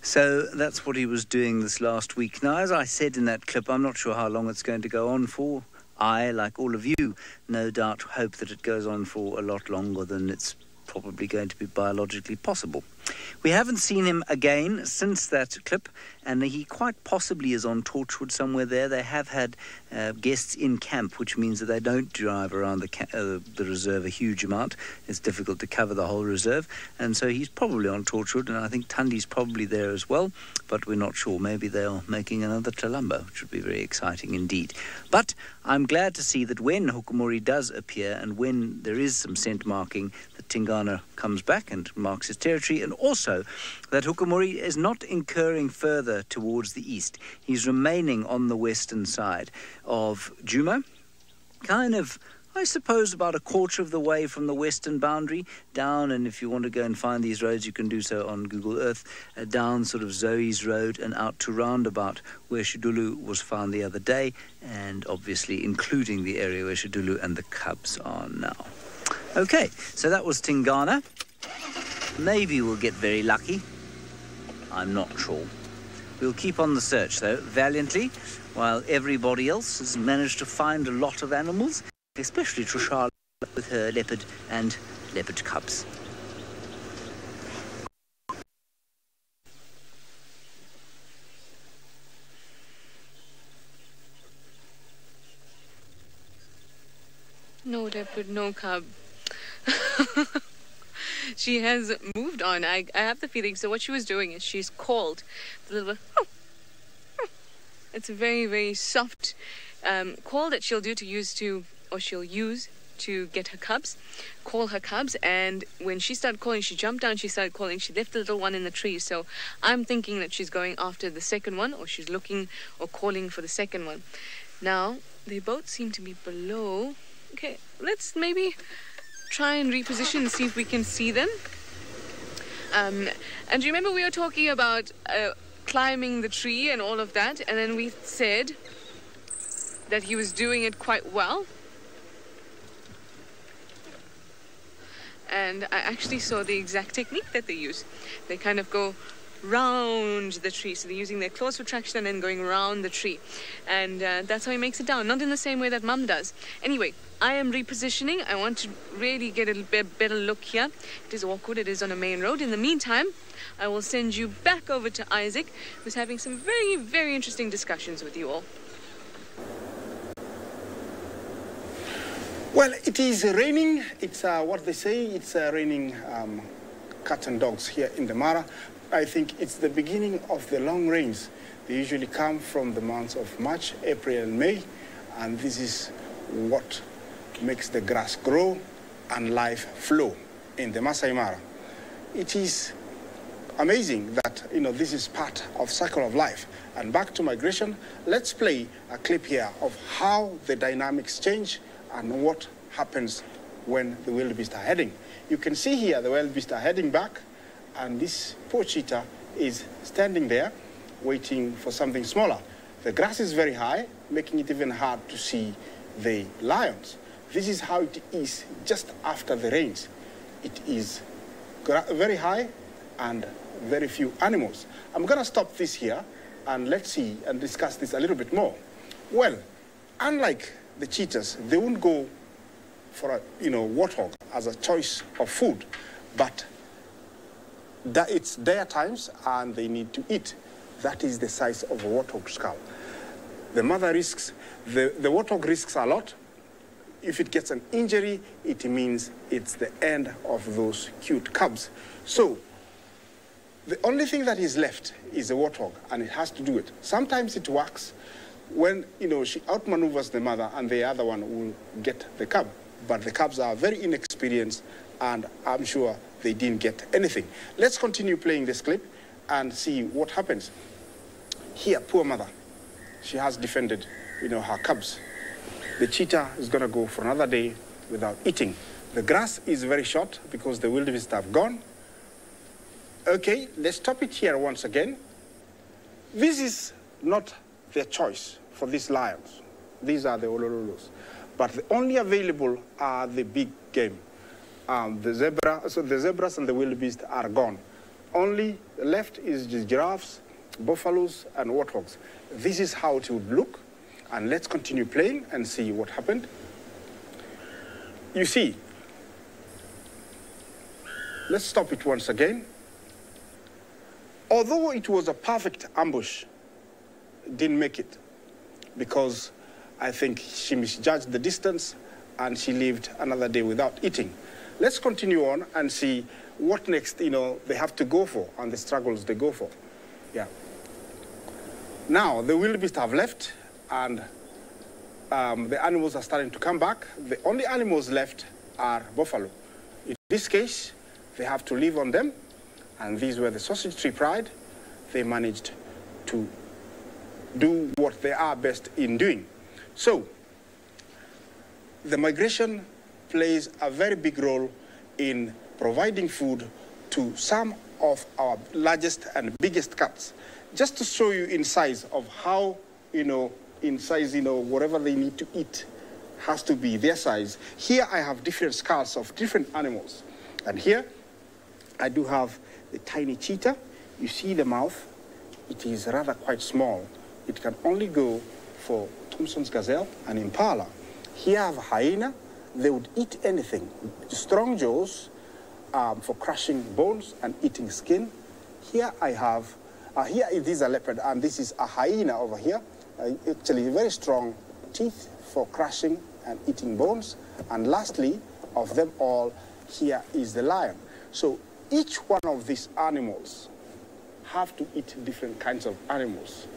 So that's what he was doing this last week. Now, as I said in that clip, I'm not sure how long it's going to go on for. I, like all of you, no doubt hope that it goes on for a lot longer than it's probably going to be biologically possible. We haven't seen him again since that clip, and he quite possibly is on Torchwood somewhere there. They have had guests in camp, which means that they don't drive around the reserve a huge amount. It's difficult to cover the whole reserve, and so he's probably on Torchwood, and I think Tundi's probably there as well, but we're not sure. Maybe they're making another Talamba, which would be very exciting indeed. But I'm glad to see that when Hukumori does appear and when there is some scent marking, that Tingana comes back and marks his territory, and also that Hukumori is not incurring further towards the east. He's remaining on the western side of Djuma, kind of, I suppose, about a quarter of the way from the western boundary down, and if you want to go and find these roads, you can do so on Google Earth, down sort of Zoe's Road and out to roundabout where Shidulu was found the other day, and obviously including the area where Shidulu and the cubs are now. Okay, so that was Tingana. Maybe we'll get very lucky. I'm not sure. We'll keep on the search, though, valiantly, while everybody else has managed to find a lot of animals, especially Trishal with her leopard and leopard cubs. No leopard, no cub. She has moved on. I have the feeling. So what she was doing is she's called the little... It's a very, very soft call that she'll use to get her cubs, call her cubs, and when she started calling, she jumped down, she started calling, she left the little one in the tree. So I'm thinking that she's going after the second one, or she's looking or calling for the second one. Now, they both seem to be below. Okay, let's maybe try and reposition and see if we can see them. And do you remember we were talking about climbing the tree and all of that, and then we said that he was doing it quite well? And I actually saw the exact technique that they use. They kind of go round the tree. So they're using their claws for traction and then going round the tree. And that's how he makes it down. Not in the same way that Mum does. Anyway, I am repositioning. I want to really get a better look here. It is awkward. It is on a main road. In the meantime, I will send you back over to Isaac, who's having some very, very interesting discussions with you all. Well, it is raining. It's what they say, it's raining cats and dogs here in the Mara. I think it's the beginning of the long rains. They usually come from the months of March, April, and May, and this is what makes the grass grow and life flow in the Masai Mara. It is amazing that, this is part of cycle of life. And back to migration, let's play a clip here of how the dynamics change and what happens when the wildebeest are heading. You can see here the wildebeest are heading back, and this poor cheetah is standing there waiting for something smaller. The grass is very high, making it even hard to see the lions. This is how it is just after the rains. It is very high and very few animals. I'm going to stop this here and let's see and discuss this a little bit more. Well, unlike the cheetahs, they won't go for a warthog as a choice of food, but that it's their times and they need to eat. That is the size of a warthog skull. The mother risks, the warthog risks a lot. If it gets an injury, it means it's the end of those cute cubs. So the only thing that is left is a warthog, and it has to do it. Sometimes it works when, she outmaneuvers the mother and the other one will get the cub. But the cubs are very inexperienced, and I'm sure they didn't get anything. Let's continue playing this clip and see what happens. Here, poor mother. She has defended, her cubs. The cheetah is going to go for another day without eating. The grass is very short because the wildebeest have gone. Okay, let's stop it here once again. This is not their choice for these lions. These are the olololos. But the only available are the big game. The zebras and the wildebeest are gone. Only left is the giraffes, buffaloes, and warthogs. This is how it would look. And let's continue playing and see what happened. You see, let's stop it once again. Although it was a perfect ambush, didn't make it because I think she misjudged the distance and she lived another day without eating. Let's continue on and see what next, you know, they have to go for and the struggles they go for. Yeah. Now, the wildebeest have left and the animals are starting to come back. The only animals left are buffalo. In this case, they have to live on them, and these were the sausage tree pride. They managed to do what they are best in doing. So, the migration plays a very big role in providing food to some of our largest and biggest cats. Just to show you in size of how, you know, in size, you know, whatever they need to eat has to be their size. Here I have different skulls of different animals. And here I do have the tiny cheetah. You see the mouth, it is rather quite small. It can only go for Thompson's gazelle and impala. Here I have a hyena. They would eat anything. Strong jaws for crushing bones and eating skin. Here I have, here it is a leopard, and this is a hyena over here. Actually very strong teeth for crushing and eating bones. And lastly, of them all, here is the lion. So each one of these animals have to eat different kinds of animals.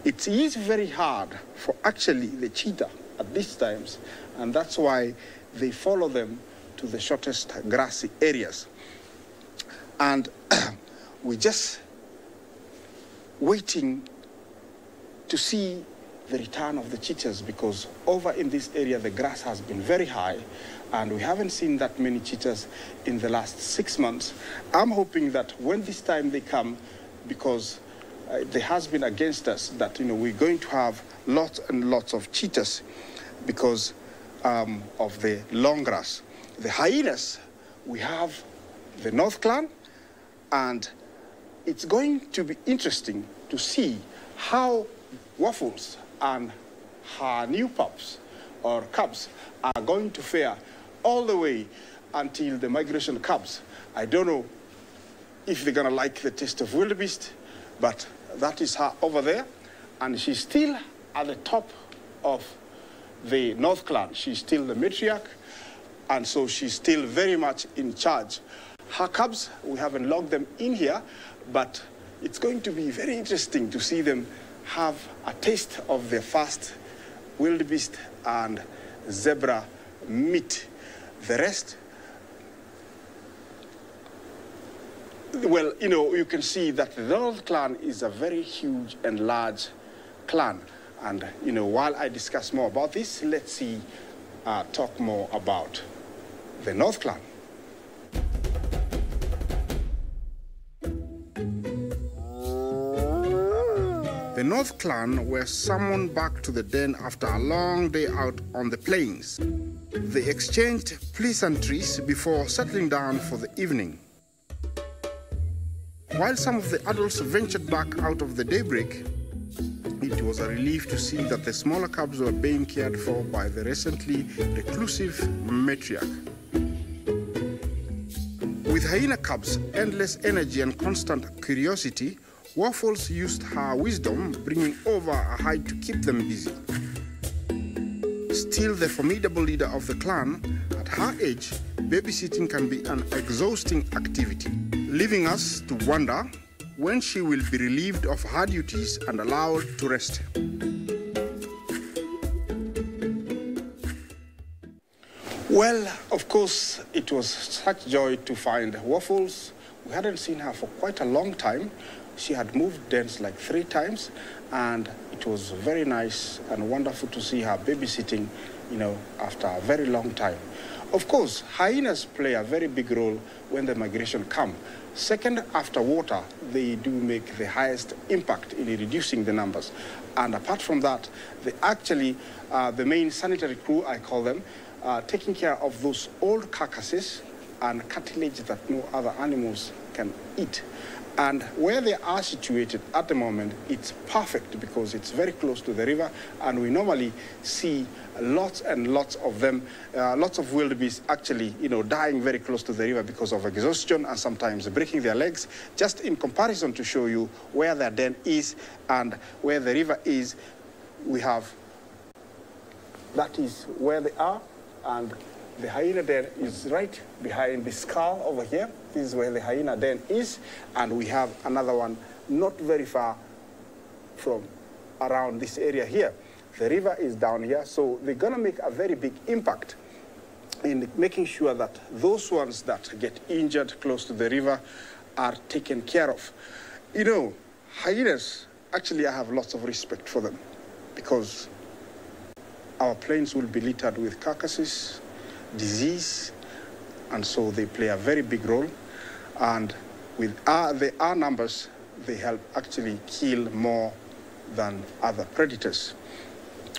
It is very hard for actually the cheetah at these times, and that's why they follow them to the shortest grassy areas. And we're just waiting to see the return of the cheetahs, because over in this area the grass has been very high and we haven't seen that many cheetahs in the last 6 months. I'm hoping that when this time they come, because there has been against us that, you know, we're going to have lots and lots of cheetahs because of the long grass. The hyenas, we have the North Clan, and it's going to be interesting to see how Waffles and her new pups or cubs are going to fare all the way until the migration comes. I don't know if they're gonna like the taste of wildebeest, but that is her over there, and she's still at the top of the North Clan. She's still the matriarch, and so she's still very much in charge. Her cubs, we haven't logged them in here, but it's going to be very interesting to see them have a taste of their first wildebeest and zebra meat. The rest, well, you know, you can see that the North Clan is a very huge and large clan. And, you know, while I discuss more about this, let's see, talk more about the North Clan. The North Clan were summoned back to the den after a long day out on the plains. They exchanged pleasantries before settling down for the evening. While some of the adults ventured back out of the daybreak, it was a relief to see that the smaller cubs were being cared for by the recently reclusive matriarch. With hyena cubs' endless energy and constant curiosity, Waffles used her wisdom, bringing over a hide to keep them busy. Still the formidable leader of the clan, at her age, babysitting can be an exhausting activity, leaving us to wonder when she will be relieved of her duties and allowed to rest. Well, of course, it was such joy to find Waffles. We hadn't seen her for quite a long time. She had moved dens like 3 times, and it was very nice and wonderful to see her babysitting, you know, after a very long time. Of course, hyenas play a very big role when the migration come. Second after water, they do make the highest impact in reducing the numbers. And apart from that, they actually, the main sanitary crew, I call them, taking care of those old carcasses and cartilage that no other animals can eat. And where they are situated at the moment, it's perfect because it's very close to the river, and we normally see lots and lots of them, lots of wildebeest actually, dying very close to the river because of exhaustion and sometimes breaking their legs. Just in comparison to show you where their den is and where the river is, we have, that is where they are, and the hyena den is right behind the skull over here. This is where the hyena den is, and we have another one not very far from around this area here. The river is down here, so they're going to make a very big impact in making sure that those ones that get injured close to the river are taken care of. Hyenas, actually I have lots of respect for them because our plains will be littered with carcasses, disease, and so they play a very big role, and with our numbers they help actually kill more than other predators.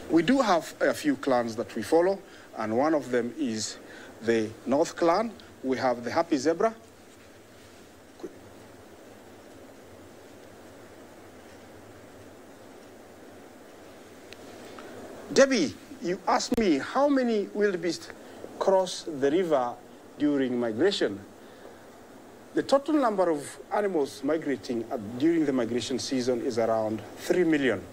We do have a few clans that we follow, and one of them is the North clan. We have the happy zebra. Debbie, you asked me how many wildebeest cross the river during migration. The total number of animals migrating during the migration season is around 3 million.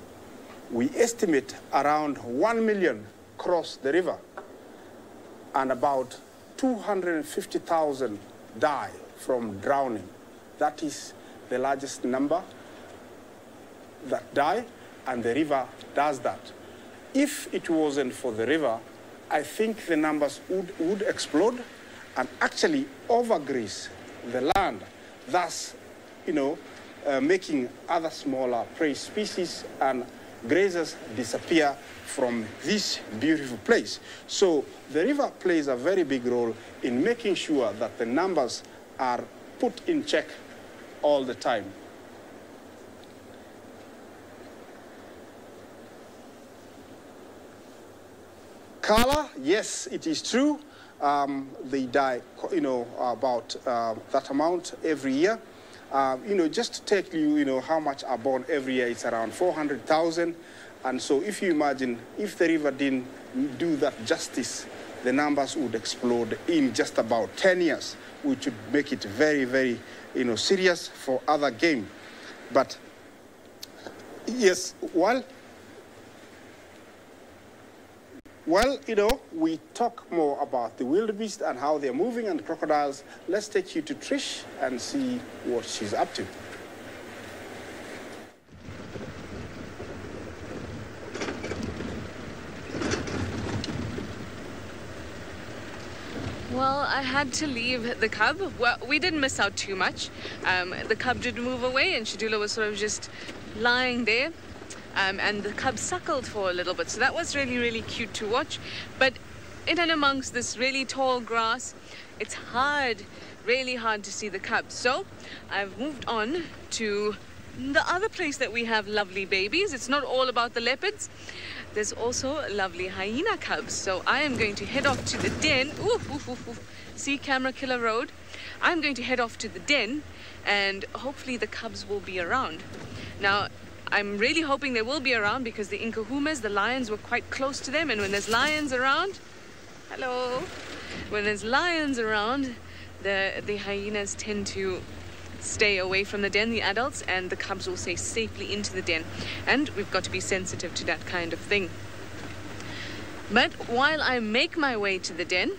We estimate around 1 million cross the river, and about 250,000 die from drowning. That is the largest number that die, and the river does that. If it wasn't for the river, I think the numbers would explode and actually overgraze the land, thus, making other smaller prey species and grazers disappear from this beautiful place. So the river plays a very big role in making sure that the numbers are put in check all the time. Carla, yes, it is true. They die, about that amount every year. Just to take you, how much are born every year, it's around 400,000. And so if you imagine, if the river didn't do that justice, the numbers would explode in just about 10 years, which would make it very, very, serious for other game. But yes, Well, we talk more about the wildebeest and how they're moving and crocodiles. Let's take you to Trish and see what she's up to. Well, I had to leave the cub. Well, we didn't miss out too much. The cub did move away, and Shadula was sort of just lying there. And the cub suckled for a little bit, so that was really, really cute to watch. But in and amongst this really tall grass, it's really hard to see the cub. So I've moved on to the other place that we have lovely babies. It's not all about the leopards. There's also lovely hyena cubs. So I am going to head off to the den. See Camera Killer Road. I'm going to head off to the den, and hopefully the cubs will be around. Now, I'm really hoping they will be around because the Nkuhumas, the lions, were quite close to them. And when there's lions around, when there's lions around, the hyenas tend to stay away from the den, the adults, and the cubs will stay safely into the den. And we've got to be sensitive to that kind of thing. But while I make my way to the den,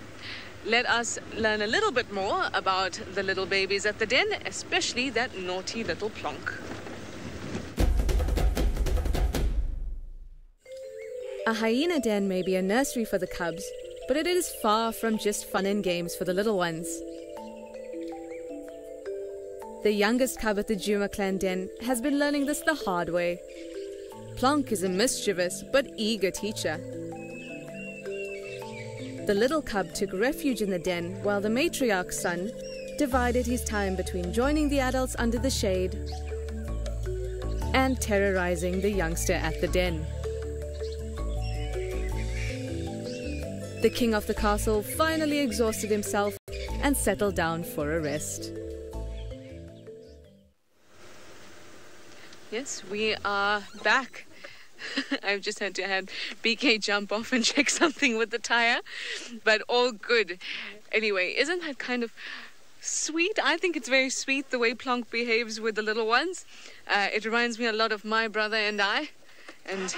let us learn a little bit more about the little babies at the den, especially that naughty little Plonk. A hyena den may be a nursery for the cubs, but it is far from just fun and games for the little ones. The youngest cub at the Juma clan den has been learning this the hard way. Plonk is a mischievous but eager teacher. The little cub took refuge in the den while the matriarch's son divided his time between joining the adults under the shade and terrorizing the youngster at the den. The king of the castle finally exhausted himself and settled down for a rest. Yes, we are back. I've just had to have BK jump off and check something with the tire, but all good. Anyway, isn't that kind of sweet? I think it's very sweet the way Plonk behaves with the little ones. It reminds me a lot of my brother and I. And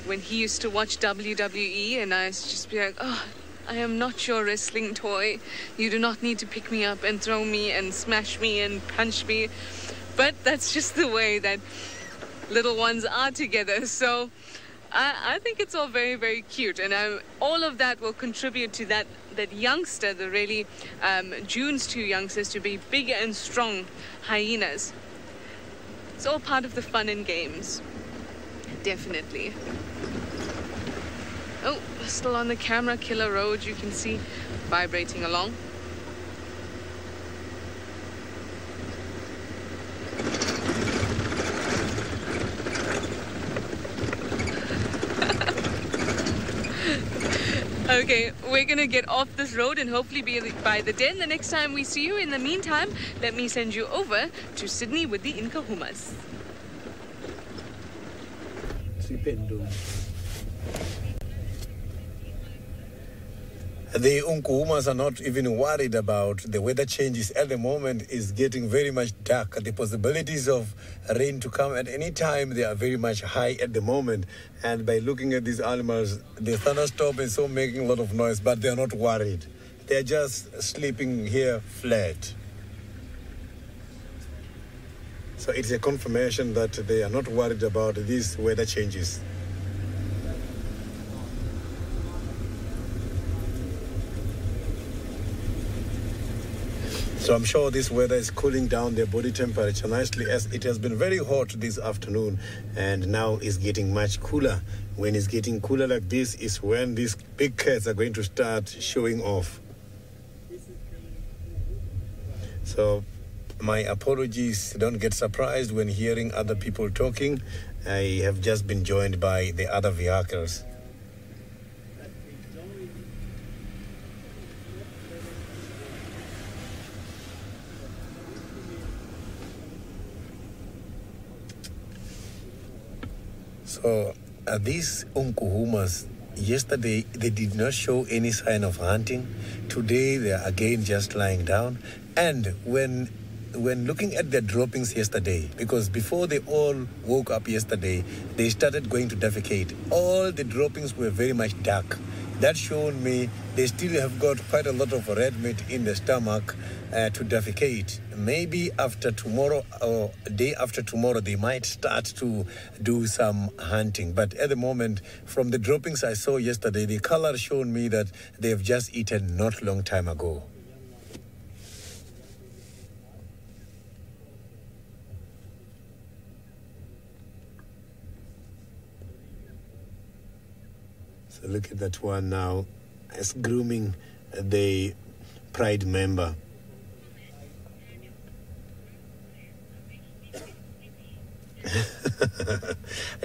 when he used to watch WWE, and I used to just be like, oh, I am not your wrestling toy. You do not need to pick me up and throw me and smash me and punch me. But that's just the way that little ones are together. So I think it's all very, very cute. And all of that will contribute to that youngster, the really, June's two youngsters, to be big and strong hyenas. It's all part of the fun and games. Definitely. Oh, still on the camera, Killer Road, you can see vibrating along. Okay, we're gonna get off this road and hopefully be by the den the next time we see you. In the meantime, let me send you over to Sydney with the Nkuhumas. The Nkuhumas are not even worried about the weather changes. At the moment, it's getting very much dark. The possibilities of rain to come at any time, they are very much high at the moment. And by looking at these animals, the thunderstorm is so making a lot of noise, but they're not worried. They're just sleeping here flat. So it's a confirmation that they are not worried about these weather changes. So I'm sure this weather is cooling down their body temperature nicely, as it has been very hot this afternoon and now it's getting much cooler. When it's getting cooler like this is when these big cats are going to start showing off. So my apologies, don't get surprised when hearing other people talking. I have just been joined by the other vehicles. So these Nkuhumas, yesterday they did not show any sign of hunting. Today they are again just lying down. And when looking at their droppings yesterday, because before they all woke up yesterday, they started going to defecate. All the droppings were very much dark. That showed me they still have got quite a lot of red meat in the stomach to defecate. Maybe after tomorrow or day after tomorrow, they might start to do some hunting. But at the moment, from the droppings I saw yesterday, the color showed me that they have just eaten not long time ago. So look at that one now. It's grooming the Pride member.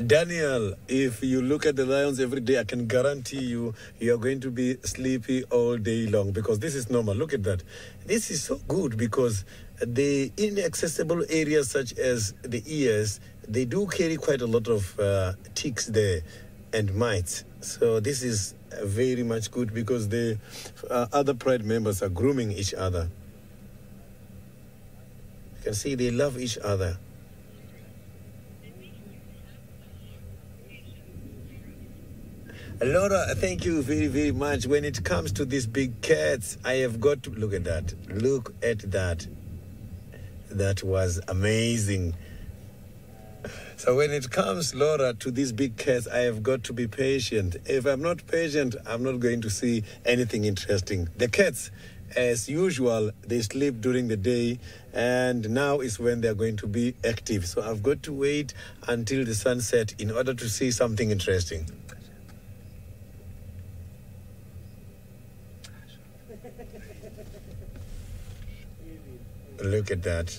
Daniel, if you look at the lions every day, I can guarantee you are going to be sleepy all day long, because this is normal. Look at that. This is so good because the inaccessible areas such as the ears, they do carry quite a lot of ticks there and mites. So this is very much good because the other Pride members are grooming each other. You can see they love each other. Laura, thank you very, very much. When it comes to these big cats, I have got to look at that. Look at that. That was amazing. So when it comes, Laura, to these big cats, I have got to be patient. If I'm not patient, I'm not going to see anything interesting. The cats, as usual, they sleep during the day, and now is when they're going to be active. So I've got to wait until the sunset in order to see something interesting. Look at that.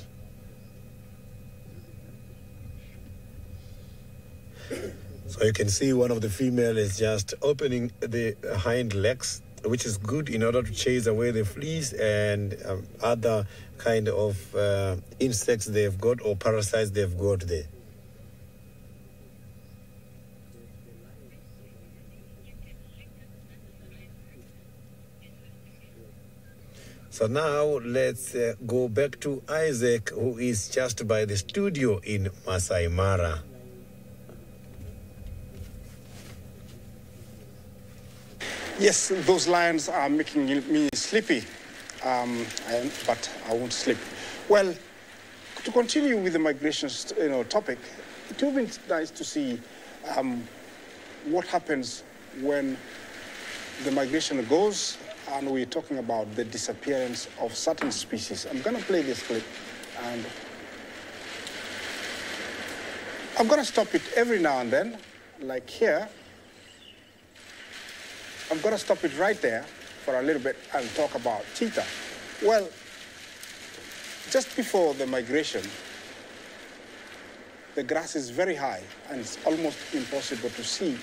So you can see one of the female is just opening the hind legs, which is good in order to chase away the fleas and other kind of insects they've got or parasites they've got there. So now let's go back to Isaac, who is just by the studio in Masai Mara. Yes, those lions are making me sleepy, but I won't sleep. Well, to continue with the migration topic, it would be nice to see what happens when the migration goes, and we're talking about the disappearance of certain species. I'm going to play this clip, and I'm going to stop it every now and then, like here. I'm going to stop it right there for a little bit and talk about cheetah. Well, just before the migration, the grass is very high and it's almost impossible to see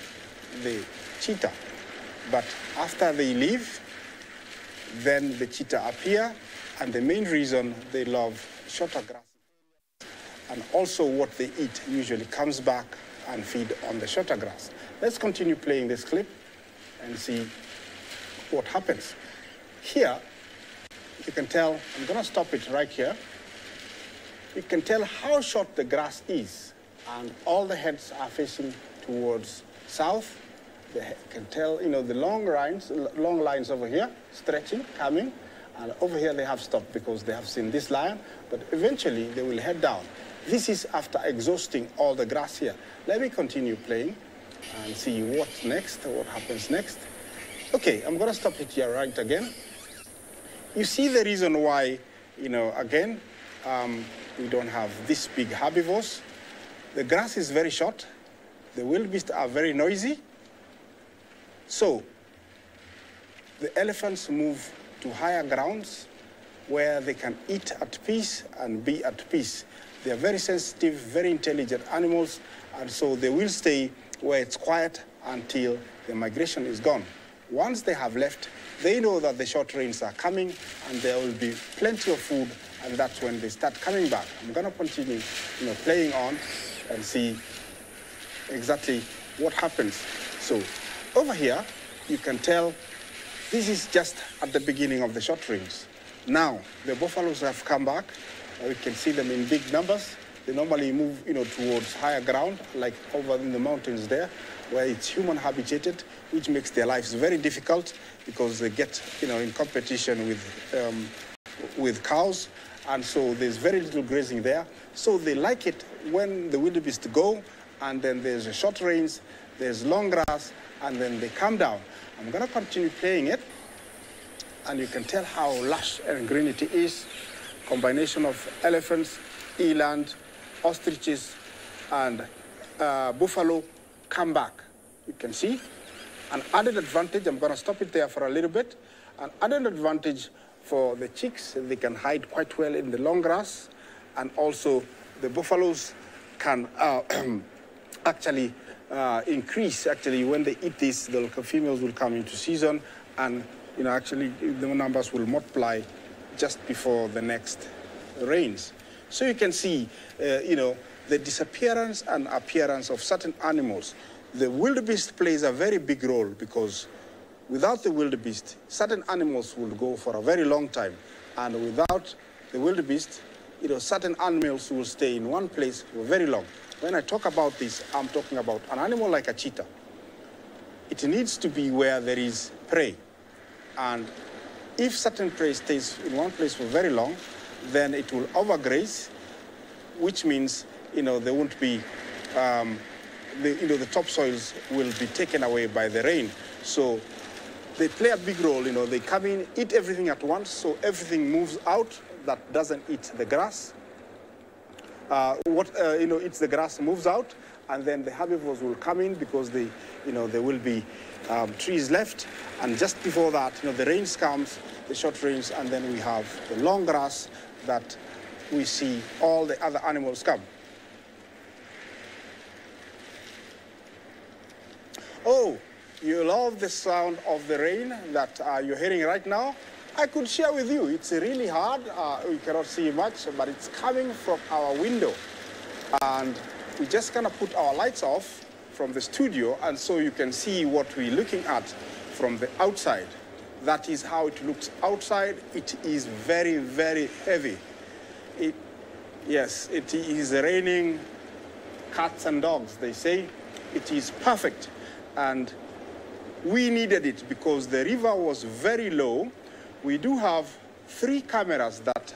the cheetah. But after they leave, then the cheetah appear, and the main reason they love shorter grass. And also what they eat usually comes back and feed on the shorter grass. Let's continue playing this clip and see what happens. Here, you can tell, I'm going to stop it right here. You can tell how short the grass is, and all the heads are facing towards south. You can tell, the long lines over here, stretching, coming, and over here they have stopped because they have seen this lion, but eventually they will head down. This is after exhausting all the grass here. Let me continue playing and see what's next, what happens next. Okay, I'm going to stop it here right again. You see the reason why, again, we don't have this big herbivores. The grass is very short. The wildebeest are very noisy. So the elephants move to higher grounds where they can eat at peace and be at peace. They are very sensitive, very intelligent animals, and so they will stay where it's quiet until the migration is gone. Once they have left, they know that the short rains are coming and there will be plenty of food, and that's when they start coming back. I'm going to continue playing on and see exactly what happens. So over here, you can tell this is just at the beginning of the short rains. Now, the buffaloes have come back. We can see them in big numbers. They normally move, towards higher ground, like over in the mountains there, where it's human habitated, which makes their lives very difficult because they get, in competition with cows, and so there's very little grazing there. So they like it when the wildebeest go, and then there's a short rains, there's long grass, and then they come down. I'm going to continue playing it, and you can tell how lush and green it is. Combination of elephants, eland, ostriches, and buffalo come back. You can see an added advantage. I'm going to stop it there for a little bit. An added advantage for the chicks, they can hide quite well in the long grass, and also the buffaloes can actually increase. Actually, when they eat this, the females will come into season, and actually the numbers will multiply just before the next rains. So you can see, the disappearance and appearance of certain animals. The wildebeest plays a very big role because without the wildebeest, certain animals will go for a very long time. And without the wildebeest, certain animals will stay in one place for very long. When I talk about this, I'm talking about an animal like a cheetah. It needs to be where there is prey. And if certain prey stays in one place for very long, then it will overgraze, which means, there won't be, the topsoils will be taken away by the rain. So they play a big role, they come in, eat everything at once, so everything moves out that doesn't eat the grass. Eats the grass moves out, and then the herbivores will come in because there will be trees left, and just before that, the rains comes, the short rains, and then we have the long grass that we see all the other animals come. Oh, you love the sound of the rain that you're hearing right now? I could share with you. It's really hard. We cannot see much, but it's coming from our window. And we just kind of put our lights off from the studio, and so you can see what we're looking at from the outside. That is how it looks outside. It is very, very heavy. Yes, it is raining cats and dogs, they say. It is perfect. And we needed it because the river was very low. We do have 3 cameras that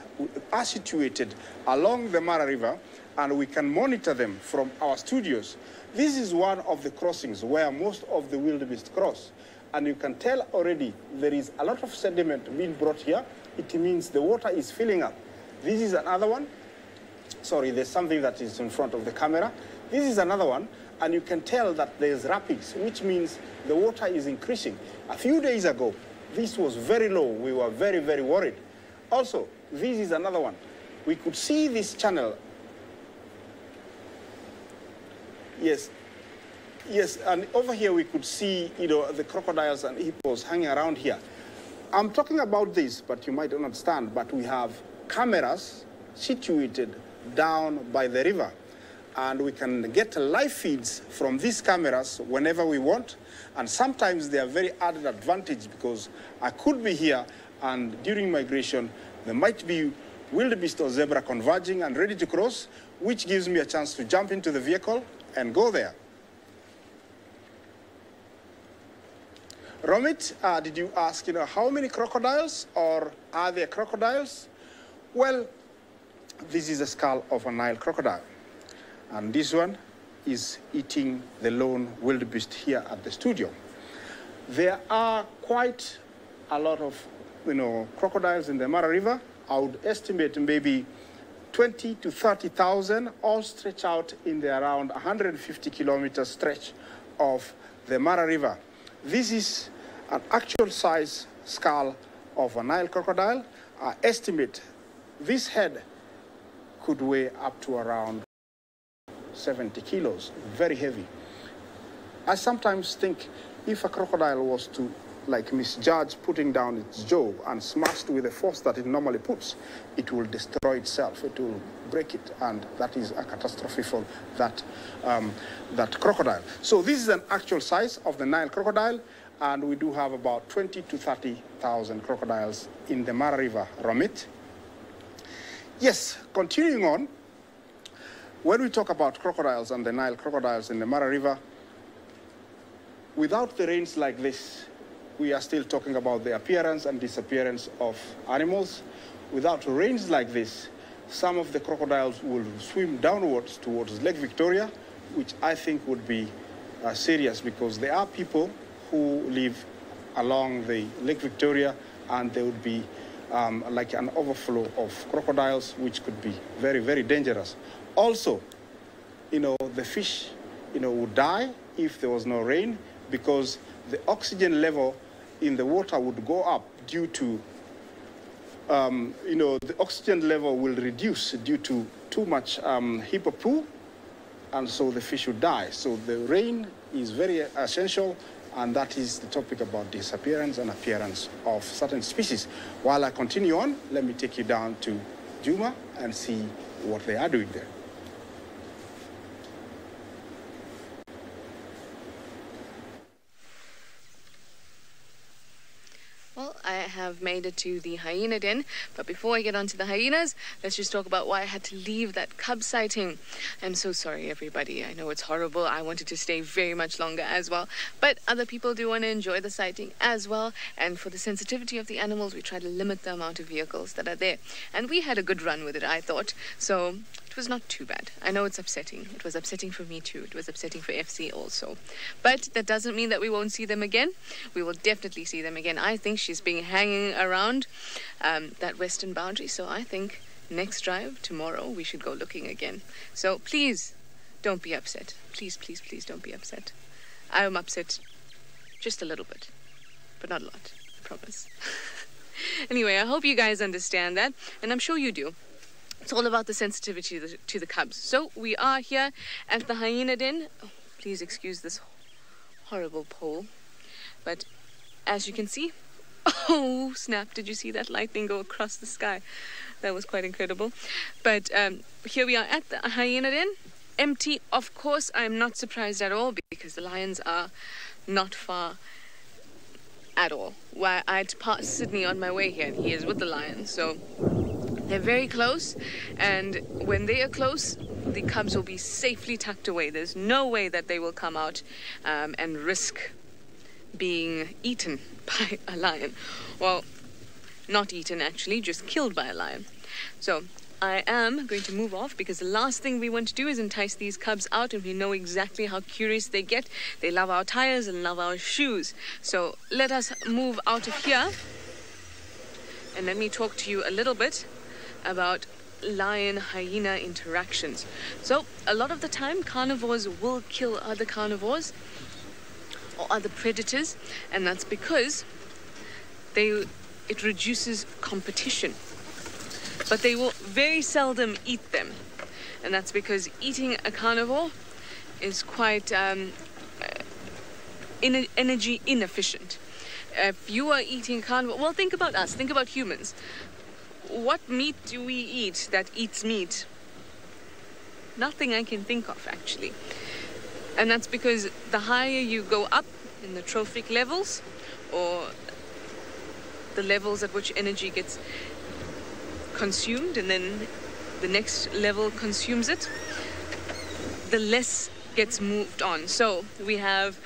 are situated along the Mara River, and we can monitor them from our studios. This is one of the crossings where most of the wildebeest cross. And you can tell already there is a lot of sediment being brought here. It means the water is filling up. This is another one. Sorry, there's something that is in front of the camera. This is another one, and you can tell that there's rapids, which means the water is increasing. A few days ago, this was very low. We were very, very worried. Also, this is another one. We could see this channel. Yes, and over here we could see, the crocodiles and hippos hanging around here. I'm talking about this, but you might not understand, but we have cameras situated down by the river, and we can get live feeds from these cameras whenever we want, and sometimes they are very added advantage because I could be here, and during migration there might be wildebeest or zebra converging and ready to cross, which gives me a chance to jump into the vehicle and go there. Romit, did you ask, how many crocodiles, or are there crocodiles? Well, this is a skull of a Nile crocodile, and this one is eating the lone wildebeest here at the studio. There are quite a lot of, crocodiles in the Mara River. I would estimate maybe 20 to 30,000, all stretch out in the around 150 kilometer stretch of the Mara River. This is an actual size skull of a Nile crocodile. I estimate this head could weigh up to around 70 kilos, very heavy. I sometimes think if a crocodile was to misjudge putting down its jaw and smashed with the force that it normally puts, it will destroy itself, it will break it, and that is a catastrophe for that crocodile. So this is an actual size of the Nile crocodile, and we do have about 20 to 30,000 crocodiles in the Mara River, Romit. Yes, continuing on, when we talk about crocodiles and the Nile crocodiles in the Mara River, without the rains like this, we are still talking about the appearance and disappearance of animals. Without rains like this, some of the crocodiles will swim downwards towards Lake Victoria, which I think would be serious, because there are people who live along the Lake Victoria, and there would be like an overflow of crocodiles, which could be very, very dangerous. Also, the fish, would die if there was no rain, because the oxygen level in the water would go up due to, the oxygen level will reduce due to too much hippo poo, and so the fish would die. So the rain is very essential, and that is the topic about disappearance and appearance of certain species. While I continue on, let me take you down to Juma and see what they are doing there. Well, I have made it to the hyena den, but before I get on to the hyenas, let's just talk about why I had to leave that cub sighting. I'm so sorry, everybody. I know it's horrible. I wanted to stay very much longer as well, but other people do want to enjoy the sighting as well, and for the sensitivity of the animals, we try to limit the amount of vehicles that are there, and we had a good run with it, I thought, so it was not too bad. I know it's upsetting. It was upsetting for me too. It was upsetting for FC also. But that doesn't mean that we won't see them again. We will definitely see them again. I think she's been hanging around that western boundary. So I think next drive, tomorrow, we should go looking again. So please don't be upset. Please, please, please don't be upset. I am upset just a little bit, but not a lot, I promise. Anyway, I hope you guys understand that, and I'm sure you do. It's all about the sensitivity to the cubs. So we are here at the hyena den. Oh, please excuse this horrible pole. But as you can see, oh snap, did you see that lightning go across the sky? That was quite incredible. But here we are at the hyena den. Empty, of course. I'm not surprised at all, because the lions are not far at all. Why, I'd passed Sydney on my way here, and he is with the lion, so they're very close, and when they are close, the cubs will be safely tucked away. There's no way that they will come out and risk being eaten by a lion. Well, not eaten actually, just killed by a lion. So I am going to move off because the last thing we want to do is entice these cubs out, and we know exactly how curious they get. They love our tires and love our shoes. So let us move out of here, and let me talk to you a little bit about lion-hyena interactions. So a lot of the time carnivores will kill other carnivores or other predators, and that's because it reduces competition. But they will very seldom eat them, and that's because eating a carnivore is quite energy inefficient. If you are eating carnivore, well, think about us, think about humans. What meat do we eat that eats meat? Nothing I can think of, actually. And that's because the higher you go up in the trophic levels, or the levels at which energy gets consumed and then the next level consumes it, the less gets moved on. So we have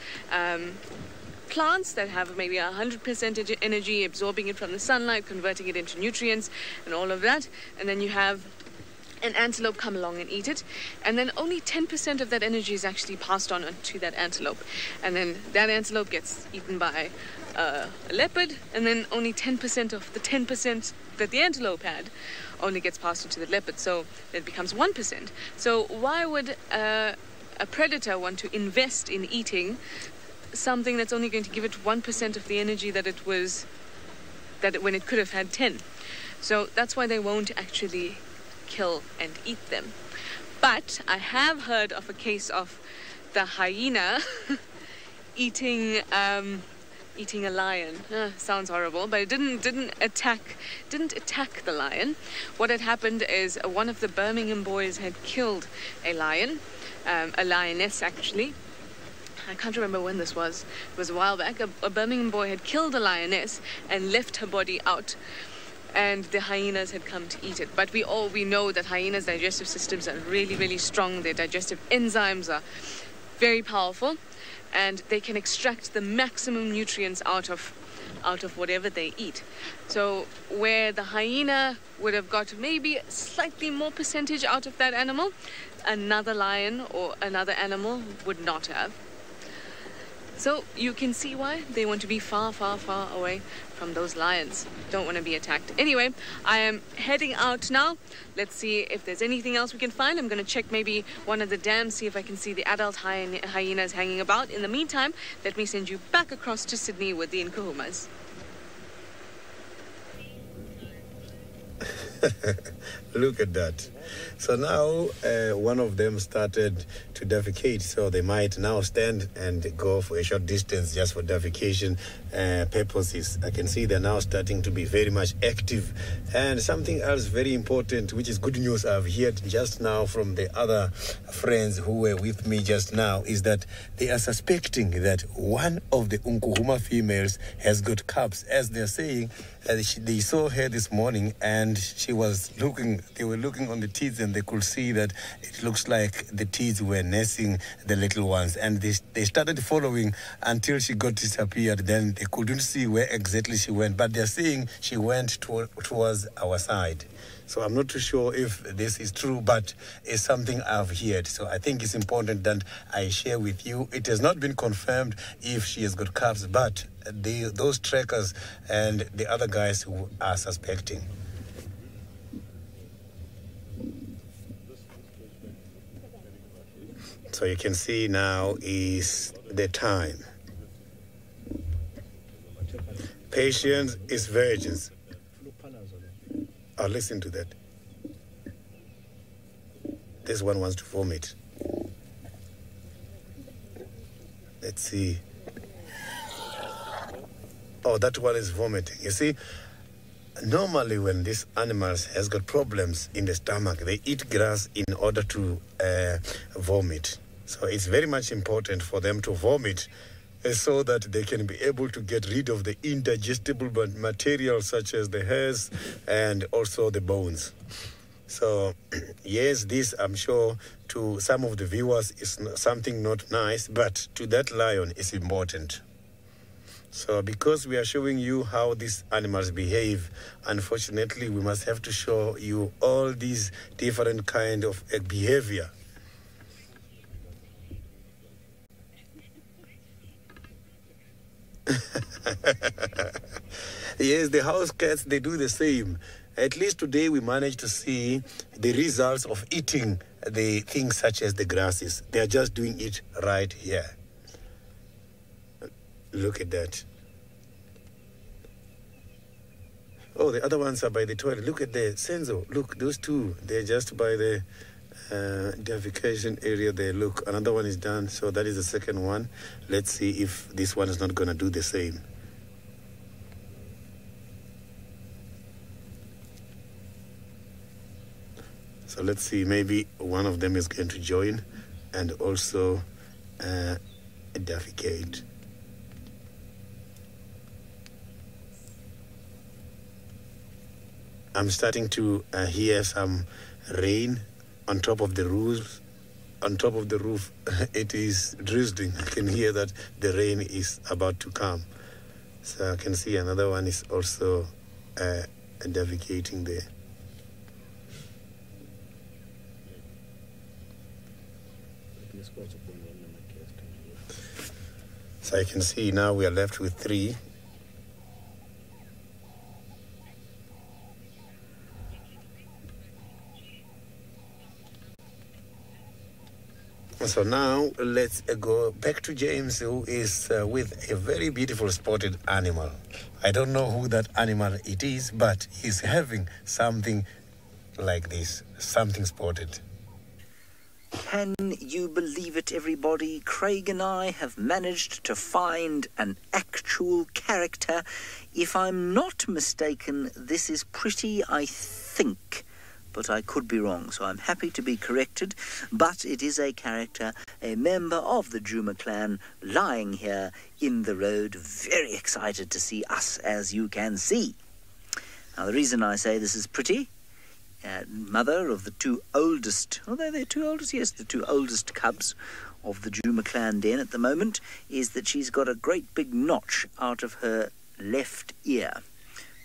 plants that have maybe 100% energy, absorbing it from the sunlight, converting it into nutrients and all of that, and then you have an antelope come along and eat it, and then only 10% of that energy is actually passed on to that antelope, and then that antelope gets eaten by a leopard, and then only 10% of the 10% that the antelope had only gets passed on to the leopard, so it becomes 1%. So why would a predator want to invest in eating something that's only going to give it 1% of the energy that it was, when it could have had 10? So that's why they won't actually kill and eat them. But I have heard of a case of the hyena eating a lion. Sounds horrible, but it didn't attack the lion. What had happened is one of the Birmingham boys had killed a lion, a lioness actually. I can't remember when this was. It was a while back. A Birmingham boy had killed a lioness and left her body out, and the hyenas had come to eat it. But we know that hyenas' digestive systems are really, really strong. Their digestive enzymes are very powerful, and they can extract the maximum nutrients out of whatever they eat. So where the hyena would have got maybe slightly more percentage out of that animal, another lion or another animal would not have. So you can see why they want to be far, far, far away from those lions. Don't want to be attacked. Anyway, I am heading out now. Let's see if there's anything else we can find. I'm going to check maybe one of the dams, see if I can see the adult hyenas hanging about. In the meantime, let me send you back across to Sydney with the Nkuhumas. Look at that. So now one of them started to defecate, so they might now stand and go for a short distance just for defecation purposes. I can see they're now starting to be very much active. And something else very important, which is good news I've heard just now from the other friends who were with me just now, is that they are suspecting that one of the Nkuhuma females has got cubs. As they're saying, they saw her this morning and they were looking on the teats, and they could see that it looks like the teats were nursing the little ones, and they started following until she got disappeared. Then they couldn't see where exactly she went, but they're saying she went towards our side. So I'm not too sure if this is true, but it's something I've heard. So I think it's important that I share with you. It has not been confirmed if she has got calves, but those trackers and the other guys who are suspecting. So you can see now is the time. Patience is virgins. Oh, listen to that. This one wants to vomit. Let's see. Oh, that one is vomiting. You see, normally when this animals has got problems in the stomach, they eat grass in order to vomit. So it's very much important for them to vomit so that they can be able to get rid of the indigestible materials such as the hairs and also the bones. So, yes, this, I'm sure, to some of the viewers is something not nice, but to that lion is important. So, because we are showing you how these animals behave, unfortunately, we must have to show you all these different kind of behavior. Yes, the house cats, they do the same. At least today we managed to see the results of eating the things such as the grasses. They are just doing it right here. Look at that. Oh, the other ones are by the toilet. Look at the Senzo. Look, those two. They're just by the defecation area there. Look, another one is done. So that is the second one. Let's see if this one is not going to do the same. So let's see, maybe one of them is going to join and also defecate. I'm starting to hear some rain on top of the roof. On top of the roof, it is drizzling. I can hear that the rain is about to come. So I can see another one is also defecating there. So I can see now we are left with 3. So now let's go back to James, who is with a very beautiful spotted animal. I don't know who that animal it is, but he's having something like this, something spotted. Can you believe it, everybody? Craig and I have managed to find an actual character. If I'm not mistaken, this is Pretty, I think. But I could be wrong, so I'm happy to be corrected. But it is a character, a member of the Juma clan, lying here in the road, very excited to see us, as you can see. Now, the reason I say this is Pretty, mother of the 2 oldest, although they're 2 oldest, yes, the 2 oldest cubs of the Juma clan den at the moment, is that she's got a great big notch out of her left ear.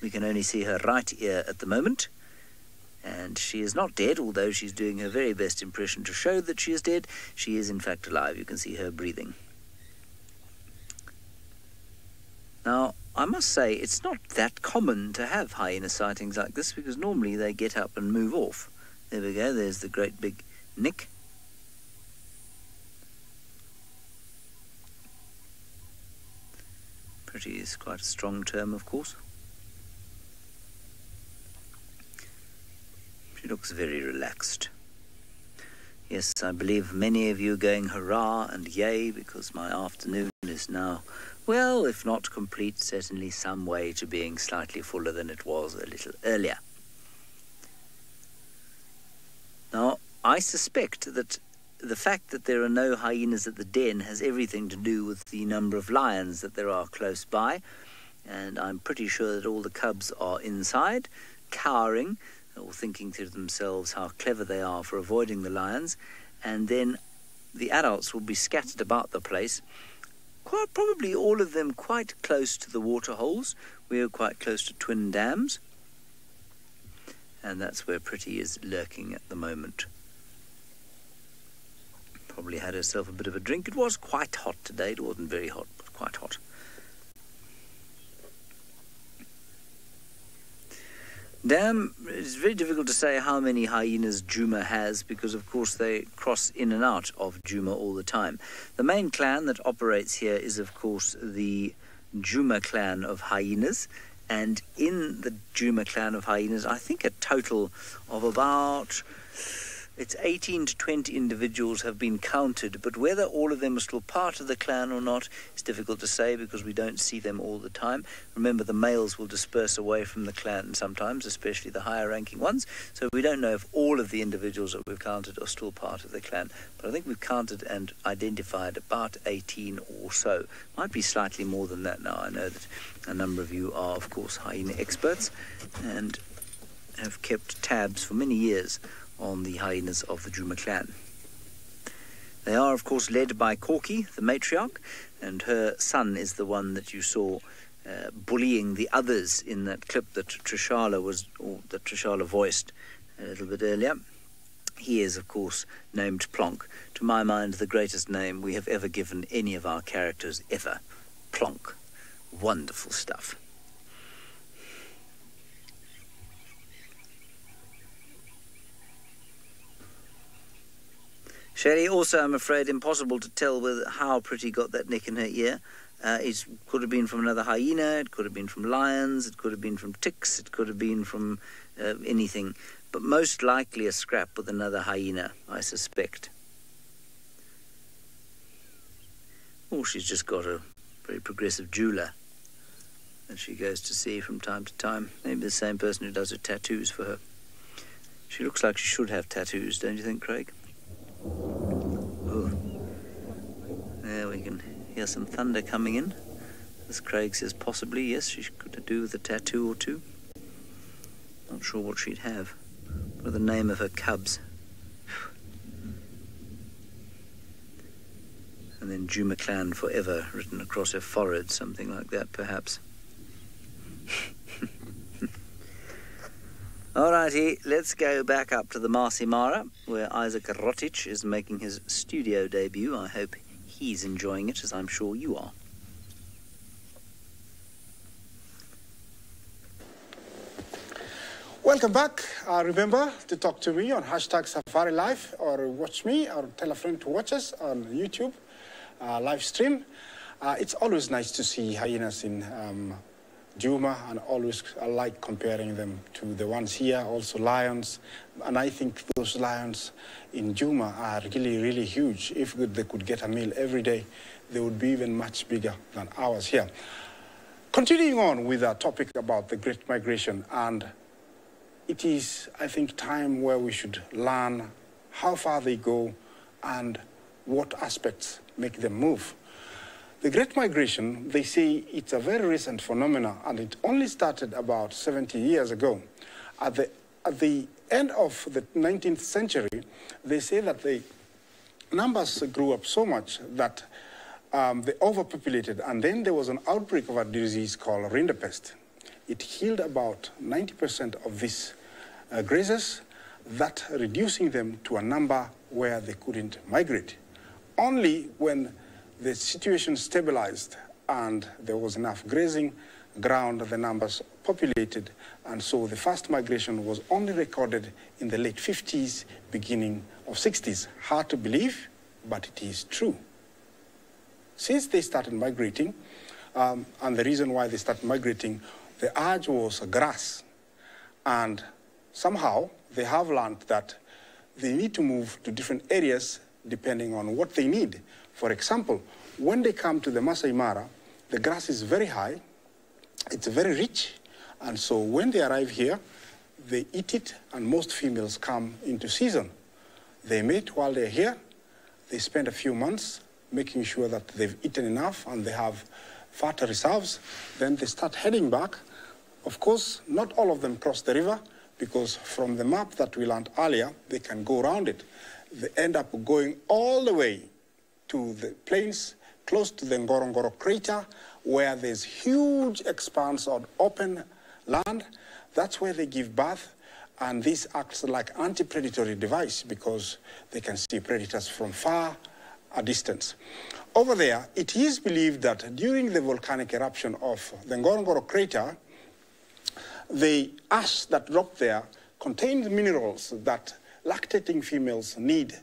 We can only see her right ear at the moment. And she is not dead, although she's doing her very best impression to show that she is dead. She is, in fact, alive. You can see her breathing. Now, I must say, it's not that common to have hyena sightings like this, because normally they get up and move off. There we go. There's the great big Nick. Pretty is quite a strong term, of course. She looks very relaxed. Yes, I believe many of you are going hurrah and yay, because my afternoon is now, well, if not complete, certainly some way to being slightly fuller than it was a little earlier. Now, I suspect that the fact that there are no hyenas at the den has everything to do with the number of lions that there are close by, and I'm pretty sure that all the cubs are inside, cowering, or thinking to themselves how clever they are for avoiding the lions, and then the adults will be scattered about the place, quite probably all of them quite close to the water holes. We are quite close to twin dams, and that's where Pretty is lurking at the moment. Probably had herself a bit of a drink. It was quite hot today. It wasn't very hot, but quite hot. Dam, it's very difficult to say how many hyenas Juma has, because of course they cross in and out of Juma all the time. The main clan that operates here is of course the Juma clan of hyenas, and in the Juma clan of hyenas I think a total of about It's 18 to 20 individuals have been counted, but whether all of them are still part of the clan or not is difficult to say because we don't see them all the time. Remember, the males will disperse away from the clan sometimes, especially the higher ranking ones, so we don't know if all of the individuals that we've counted are still part of the clan. But I think we've counted and identified about 18 or so. Might be slightly more than that now. I know that a number of you are, of course, hyena experts and have kept tabs for many years on the hyenas of the Djuma clan. They are, of course, led by Corky, the matriarch, and her son is the one that you saw bullying the others in that clip that Trishala voiced a little bit earlier. He is, of course, named Plonk. To my mind, the greatest name we have ever given any of our characters ever. Plonk. Wonderful stuff. Shelley, also, I'm afraid, impossible to tell how Pretty got that nick in her ear. It could have been from another hyena, it could have been from lions, it could have been from ticks, it could have been from anything. But most likely a scrap with another hyena, I suspect. Or she's just got a very progressive jeweler that she goes to see from time to time. Maybe the same person who does her tattoos for her. She looks like she should have tattoos, don't you think, Craig? Oh, there we can hear some thunder coming in. As Craig says, possibly, yes, she could do with a tattoo or two. Not sure what she'd have. Or the name of her cubs. And then Djuma clan forever written across her forehead, something like that, perhaps. Alrighty, let's go back up to the Marsi Mara, where Isaac Rotic is making his studio debut. I hope he's enjoying it, as I'm sure you are. Welcome back. Remember to talk to me on #SafariLive or watch me or tell a friend to watch us on YouTube live stream. It's always nice to see hyenas in Djuma, and always I like comparing them to the ones here, also lions. And I think those lions in Djuma are really, really huge. If they could get a meal every day, they would be even much bigger than ours here. Continuing on with our topic about the Great Migration, and it is, I think, time where we should learn how far they go and what aspects make them move. The Great Migration, they say it's a very recent phenomenon, and it only started about 70 years ago. At the end of the 19th century, they say that the numbers grew up so much that they overpopulated, and then there was an outbreak of a disease called rinderpest. It killed about 90% of these grazers, that reducing them to a number where they couldn't migrate. Only when the situation stabilized and there was enough grazing ground, the numbers populated, and so the first migration was only recorded in the late 50s, beginning of 60s. Hard to believe, but it is true. Since they started migrating, and the reason why they started migrating, the urge was grass, and somehow they have learned that they need to move to different areas depending on what they need. For example, when they come to the Masai Mara, the grass is very high, it's very rich, and so when they arrive here, they eat it, and most females come into season. They mate while they're here, they spend a few months making sure that they've eaten enough and they have fat reserves, then they start heading back. Of course, not all of them cross the river, because from the map that we learned earlier, they can go around it. They end up going all the way to the plains close to the Ngorongoro crater, where there's huge expanse of open land. That's where they give birth, and this acts like anti-predatory device because they can see predators from far a distance. Over there, it is believed that during the volcanic eruption of the Ngorongoro crater, the ash that dropped there contained minerals that lactating females need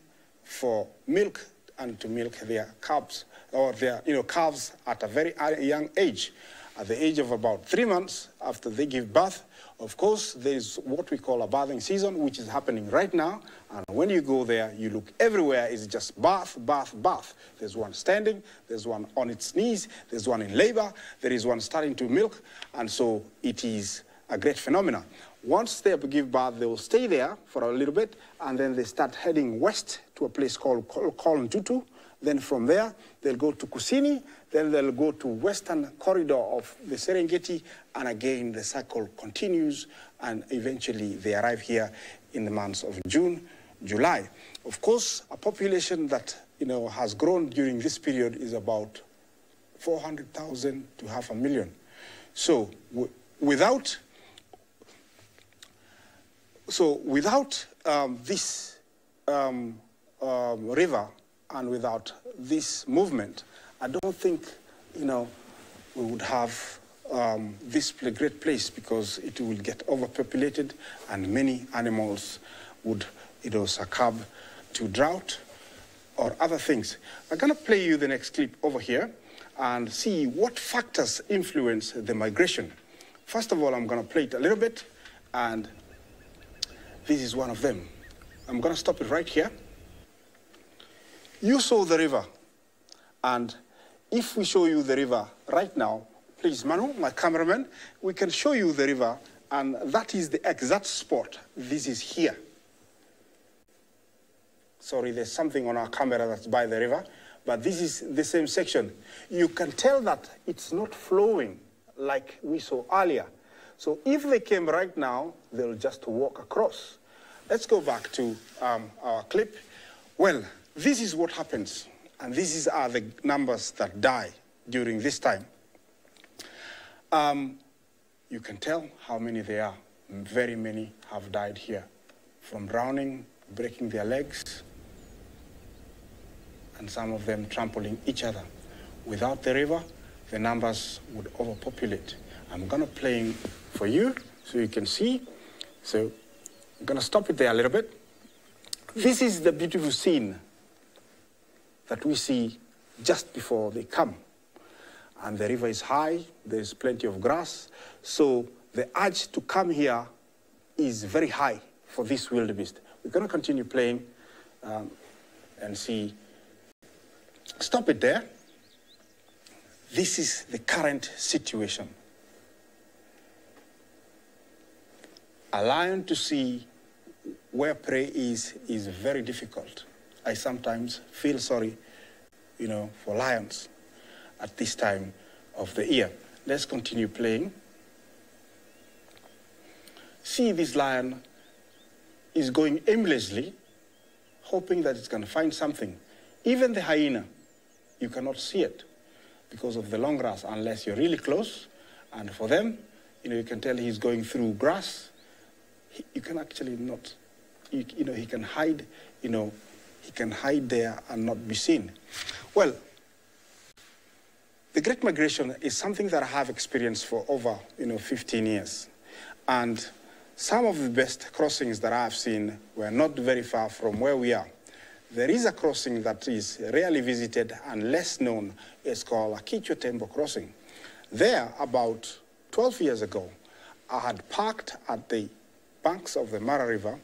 for milk and to milk their calves, or their calves at a very young age. At the age of about 3 months after they give birth, of course, there's what we call a bathing season, which is happening right now. And when you go there, you look everywhere, it's just bath, bath, bath. There's one standing, there's one on its knees, there's one in labor, there is one starting to milk. And so it is a great phenomenon. Once they give birth, they will stay there for a little bit, and then they start heading west to a place called Ntutu. Then from there, they'll go to Kusini, then they'll go to western corridor of the Serengeti, and again the cycle continues, and eventually they arrive here in the months of June, July. Of course, a population that has grown during this period is about 400,000 to 500,000. So without this river and without this movement, I don't think, we would have this great place, because it will get overpopulated and many animals would, succumb to drought or other things. I'm going to play you the next clip over here and see what factors influence the migration. First of all, I'm going to play it a little bit, and this is one of them. I'm going to stop it right here. You saw the river, and if we show you the river right now, please, Manu, my cameraman, we can show you the river, and that is the exact spot. This is here. Sorry, there's something on our camera that's by the river, but this is the same section. You can tell that it's not flowing like we saw earlier. So if they came right now, they'll just walk across. Let's go back to our clip. Well, this is what happens, and these are the numbers that die during this time. You can tell how many there are. Very many have died here, from drowning, breaking their legs, and some of them trampling each other. Without the river, the numbers would overpopulate. I'm going to play for you so you can see. So I'm going to stop it there a little bit. This is the beautiful scene that we see just before they come. And the river is high, there's plenty of grass, so the urge to come here is very high for this wildebeest. We're going to continue playing and see. Stop it there. This is the current situation. A lion to see where prey is very difficult. I sometimes feel sorry, for lions at this time of the year. Let's continue playing. See, this lion is going aimlessly, hoping that it's going to find something. Even the hyena, you cannot see it because of the long grass unless you're really close. And for them, you can tell he's going through grass. You can actually not, he can hide, he can hide there and not be seen. Well, the Great Migration is something that I have experienced for over, 15 years. And some of the best crossings that I have seen were not very far from where we are. There is a crossing that is rarely visited and less known. It's called Akichwa Tembo Crossing. There, about 12 years ago, I had parked at the banks of the Mara River,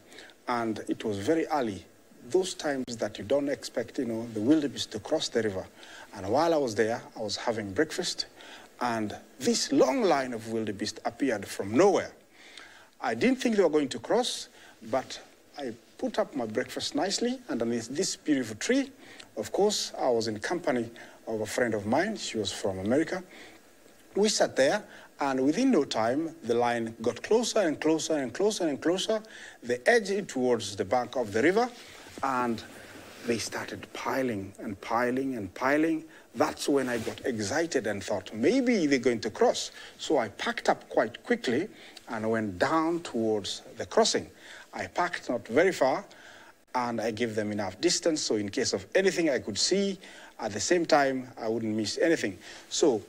and it was very early. Those times that you don't expect, the wildebeest to cross the river. And while I was there, I was having breakfast, and this long line of wildebeest appeared from nowhere. I didn't think they were going to cross, but I put up my breakfast nicely underneath this beautiful tree. Of course, I was in company of a friend of mine. She was from America. We sat there, and within no time, the line got closer and closer and closer and closer. They edged it towards the bank of the river, and they started piling and piling and piling. That's when I got excited and thought, maybe they're going to cross. So I packed up quite quickly and went down towards the crossing. I parked not very far, and I gave them enough distance so in case of anything I could see, at the same time, I wouldn't miss anything. So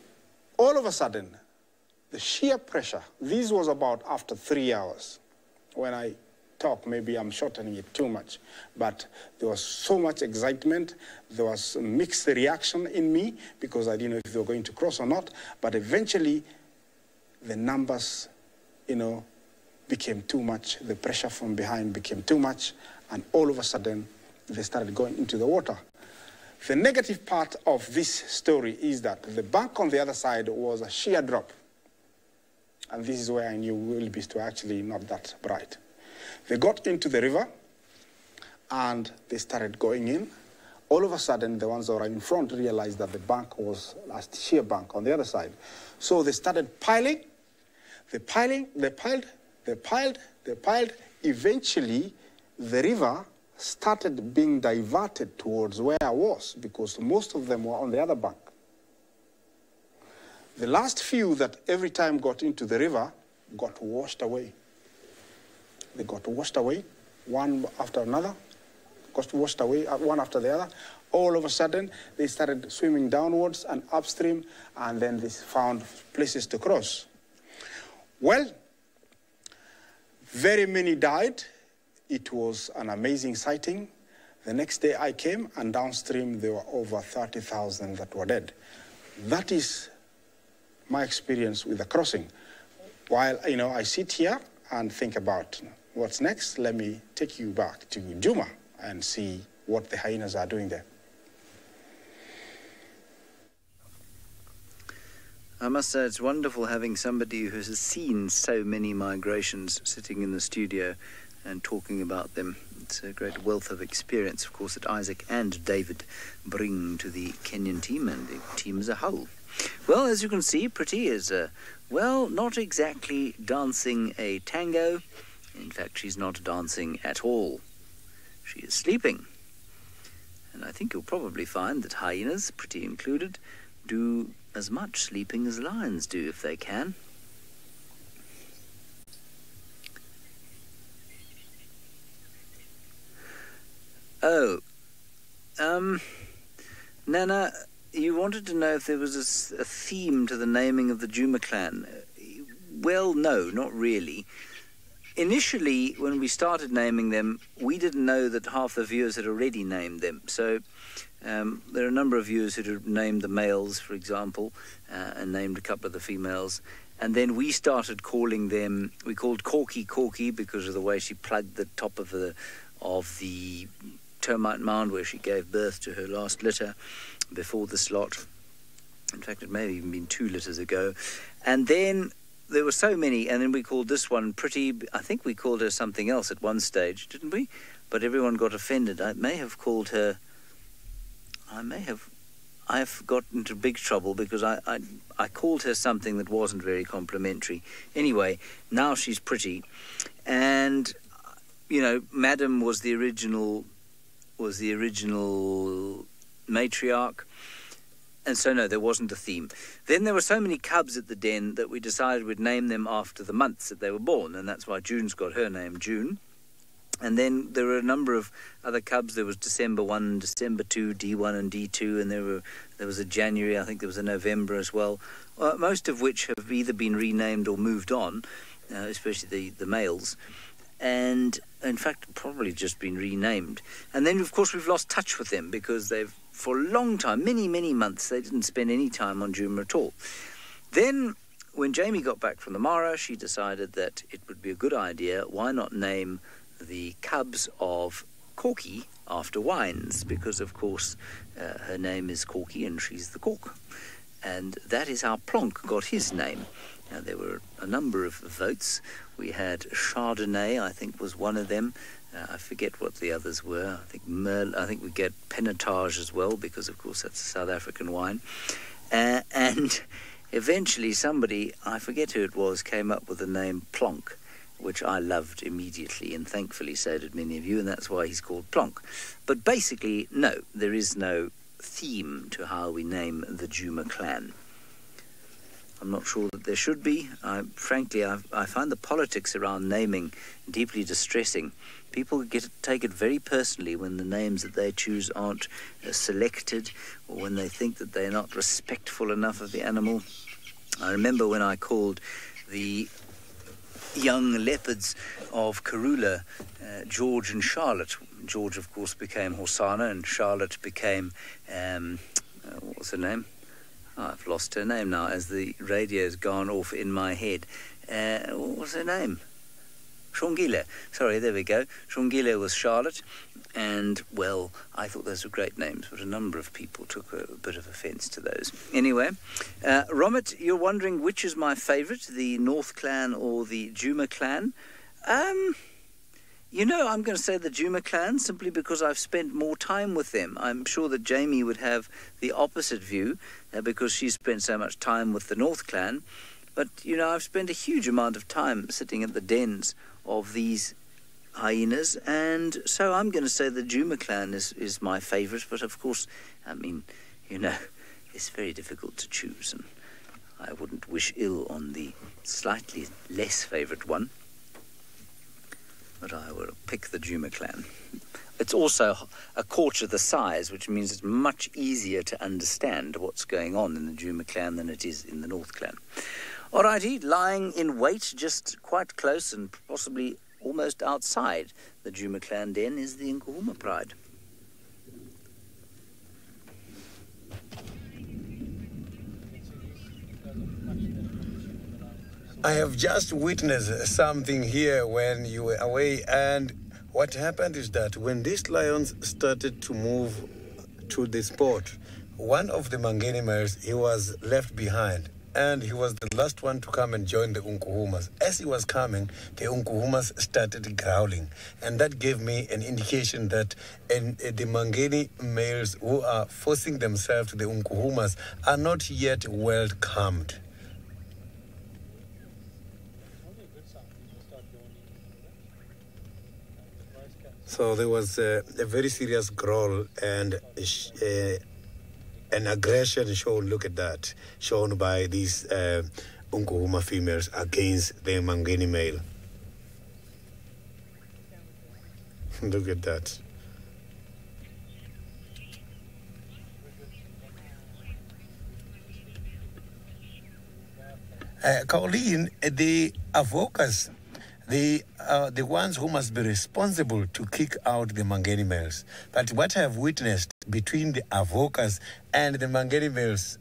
all of a sudden, the sheer pressure, this was about after 3 hours, when I talk, maybe I'm shortening it too much, but there was so much excitement. There was a mixed reaction in me because I didn't know if they were going to cross or not. But eventually, the numbers, became too much. The pressure from behind became too much. And all of a sudden, they started going into the water. The negative part of this story is that the bank on the other side was a sheer drop. And this is where I knew wildebeest were actually not that bright. They got into the river, and they started going in. All of a sudden, the ones that were in front realized that the bank was a sheer bank on the other side. So they started piling. They piled. Eventually, the river started being diverted towards where I was because most of them were on the other bank. The last few that every time got into the river got washed away. They got washed away, one after another, got washed away, one after the other. All of a sudden, they started swimming downwards and upstream, and then they found places to cross. Well, very many died. It was an amazing sighting. The next day I came, and downstream there were over 30,000 that were dead. That is my experience with the crossing. While, I sit here and think about what's next, let me take you back to Juma and see what the hyenas are doing there. I must say it's wonderful having somebody who has seen so many migrations sitting in the studio and talking about them. It's a great wealth of experience, of course, that Isaac and David bring to the Kenyan team and the team as a whole. Well, as you can see, Pretty is, not exactly dancing a tango. In fact, she's not dancing at all. She is sleeping. And I think you'll probably find that hyenas, Pretty included, do as much sleeping as lions do if they can. Oh, Nana, you wanted to know if there was a theme to the naming of the Juma clan. Well, no, not really. Initially, when we started naming them, we didn't know that half the viewers had already named them. So there are a number of viewers who had named the males, for example, and named a couple of the females. And then we started calling them, we called Corky Corky because of the way she plugged the top of the termite mound where she gave birth to her last litter before the slot. In fact, it may have even been 2 litters ago. And then there were so many, and then we called this one Pretty. I think we called her something else at one stage, didn't we? But everyone got offended. I may have called her... I've got into big trouble because I called her something that wasn't very complimentary. Anyway, now she's Pretty. And, Madam was the original matriarch. And so, no, there wasn't a theme. Then there were so many cubs at the den that we decided we'd name them after the months that they were born. And that's why June's got her name, June. And then there were a number of other cubs. There was December 1, December 2, D1 and D2. And there was a January, I think there was a November as well. Most of which have either been renamed or moved on, especially the males. And, in fact, probably just been renamed. And then, of course, we've lost touch with them because they've, for a long time, many, many months, they didn't spend any time on Juma at all. Then, when Jamie got back from the Mara, she decided that it would be a good idea, why not name the cubs of Corky after wines, because, of course, her name is Corky and she's the cork. And that is how Plonk got his name. Now, there were a number of votes. We had Chardonnay, I think, was one of them. I forget what the others were. I think we get Pinotage as well, because, of course, that's a South African wine. And eventually somebody, I forget who it was, came up with the name Plonk, which I loved immediately, and thankfully so did many of you, and that's why he's called Plonk. But basically, no, there is no theme to how we name the Juma clan. I'm not sure that there should be. Frankly, I find the politics around naming deeply distressing. People take it very personally when the names that they choose aren't selected, or when they think that they're not respectful enough of the animal. I remember when I called the young leopards of Karula, George and Charlotte. George, of course, became Hosanna, and Charlotte became, what was her name? Oh, I've lost her name now, as the radio's gone off in my head. What was her name? Shongile. Sorry, there we go. Shongile was Charlotte, and, well, I thought those were great names, but a number of people took a bit of offence to those. Anyway, Romit, you're wondering which is my favourite, the North clan or the Juma clan? You know, I'm going to say the Juma clan simply because I've spent more time with them. I'm sure that Jamie would have the opposite view because she's spent so much time with the North clan. But, you know, I've spent a huge amount of time sitting at the dens of these hyenas, and so I'm going to say the Juma clan is my favourite. But, of course, I mean, you know, it's very difficult to choose, and I wouldn't wish ill on the slightly less favourite one. But I will pick the Juma clan. It's also a quarter the size, which means it's much easier to understand what's going on in the Juma clan than it is in the North clan. Alrighty, lying in wait, just quite close and possibly almost outside the Juma clan den, is the Nkuhuma pride. I have just witnessed something here when you were away, and what happened is that when these lions started to move to the spot, one of the Mangeni males, he was left behind, and he was the last one to come and join the Nkuhumas. As he was coming, the Nkuhumas started growling, and that gave me an indication that the Mangeni males who are forcing themselves to the Nkuhumas are not yet well calmed. So there was a very serious growl and an aggression shown, look at that, shown by these Nkuhuma females against the Mangeni male. Look at that. Colleen, the Avokas, the ones who must be responsible to kick out the Mangeni males. But what I have witnessed between the Avokas and the Mangeni males,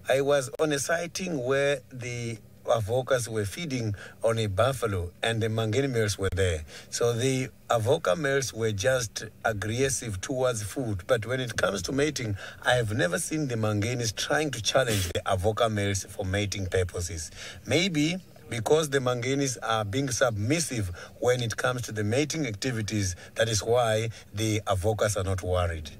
I was on a sighting where the Avokas were feeding on a buffalo and the Mangeni males were there. So the Avoka males were just aggressive towards food. But when it comes to mating, I have never seen the Mangenis trying to challenge the Avoka males for mating purposes. Maybe because the Mangenis are being submissive when it comes to the mating activities, that is why the Avokas are not worried.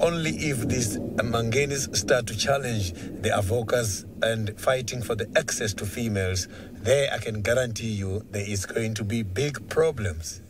Only if these Mangenis start to challenge the Avokas and fighting for the access to females, there I can guarantee you there is going to be big problems.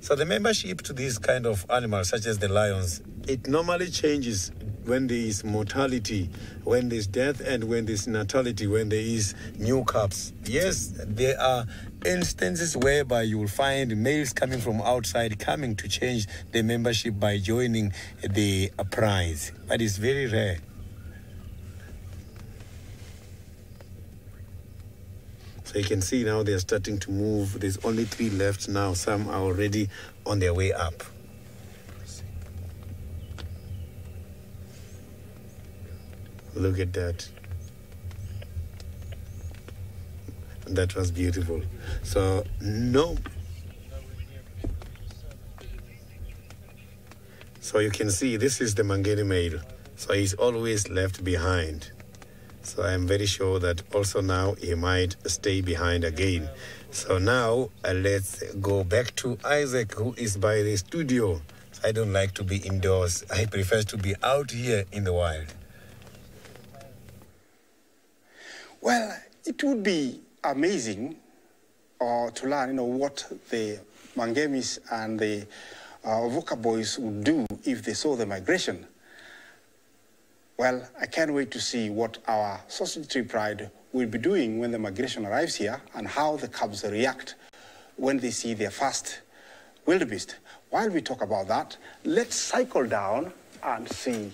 So the membership to these kind of animals, such as the lions, it normally changes when there is mortality, when there is death, and when there is natality, when there is new cubs. Yes, there are instances whereby you will find males coming from outside coming to change the membership by joining the prize, but it's very rare. So you can see now they're starting to move. There's only 3 left now. Some are already on their way up. Look at that. That was beautiful. So, no. So you can see this is the Mangeni male. So he's always left behind. So I'm very sure that also now he might stay behind again. So now let's go back to Isaac, who is by the studio. So I don't like to be indoors. I prefer to be out here in the wild. Well, it would be amazing to learn, what the Mangemis and the Avoka boys would do if they saw the migration. Well, I can't wait to see what our sausage tree pride will be doing when the migration arrives here and how the cubs react when they see their first wildebeest. While we talk about that, let's cycle down and see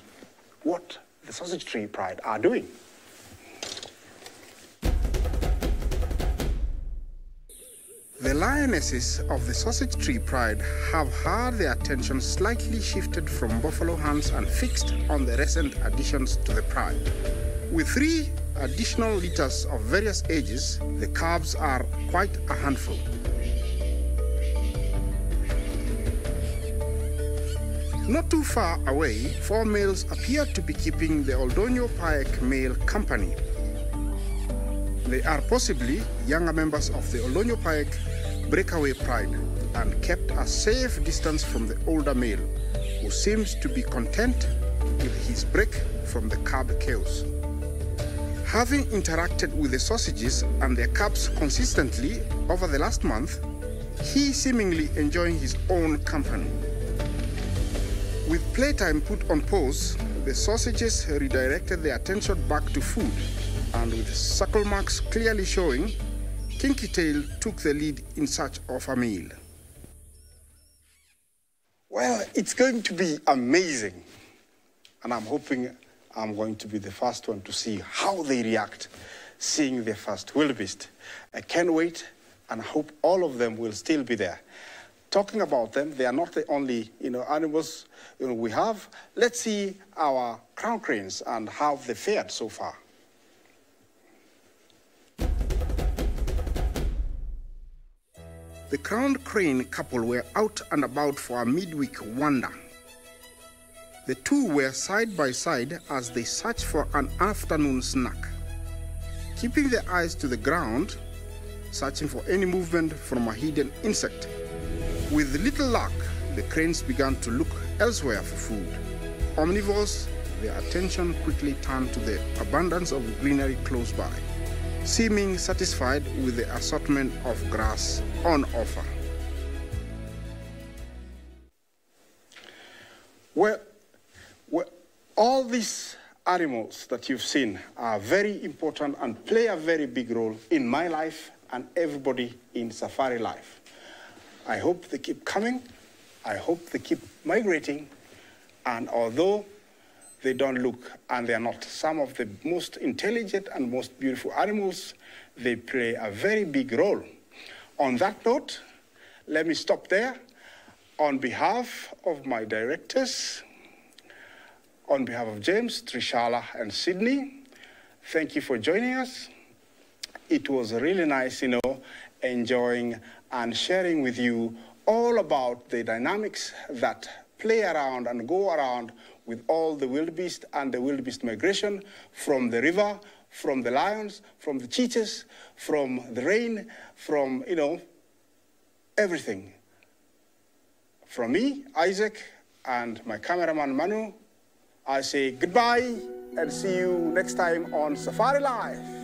what the Sausage Tree Pride are doing. The lionesses of the Sausage Tree Pride have had their attention slightly shifted from buffalo hunts and fixed on the recent additions to the pride. With 3 additional litters of various ages, the calves are quite a handful. Not too far away, 4 males appear to be keeping the Oldonyo Pike male company. They are possibly younger members of the Oldonyo Pike breakaway pride and kept a safe distance from the older male, who seems to be content with his break from the cub chaos. Having interacted with the sausages and their cubs consistently over the last month, he seemingly enjoying his own company. With playtime put on pause, the sausages redirected their attention back to food, and with suckle marks clearly showing, Kinky Tail took the lead in search of a meal. Well, it's going to be amazing, and I'm hoping I'm going to be the first one to see how they react seeing their first wildebeest. I can't wait, and I hope all of them will still be there. Talking about them, they are not the only animals we have. Let's see our crown cranes and how they fared so far. The crowned crane couple were out and about for a midweek wander. The 2 were side by side as they searched for an afternoon snack, keeping their eyes to the ground, searching for any movement from a hidden insect. With little luck, the cranes began to look elsewhere for food. Omnivores, their attention quickly turned to the abundance of greenery close by, seeming satisfied with the assortment of grass on offer. Well, all these animals that you've seen are very important and play a very big role in my life and everybody in SafariLive. I hope they keep coming. I hope they keep migrating. And although they don't look and they are not some of the most intelligent and most beautiful animals, they play a very big role. On that note, let me stop there. On behalf of my directors, on behalf of James, Trishala, and Sydney, thank you for joining us. It was really nice, enjoying and sharing with you all about the dynamics that play around and go around with all the wildebeest and the wildebeest migration from the river, from the lions, from the cheetahs, from the rain, from, everything. From me, Isaac, and my cameraman, Manu, I say goodbye and see you next time on SafariLive.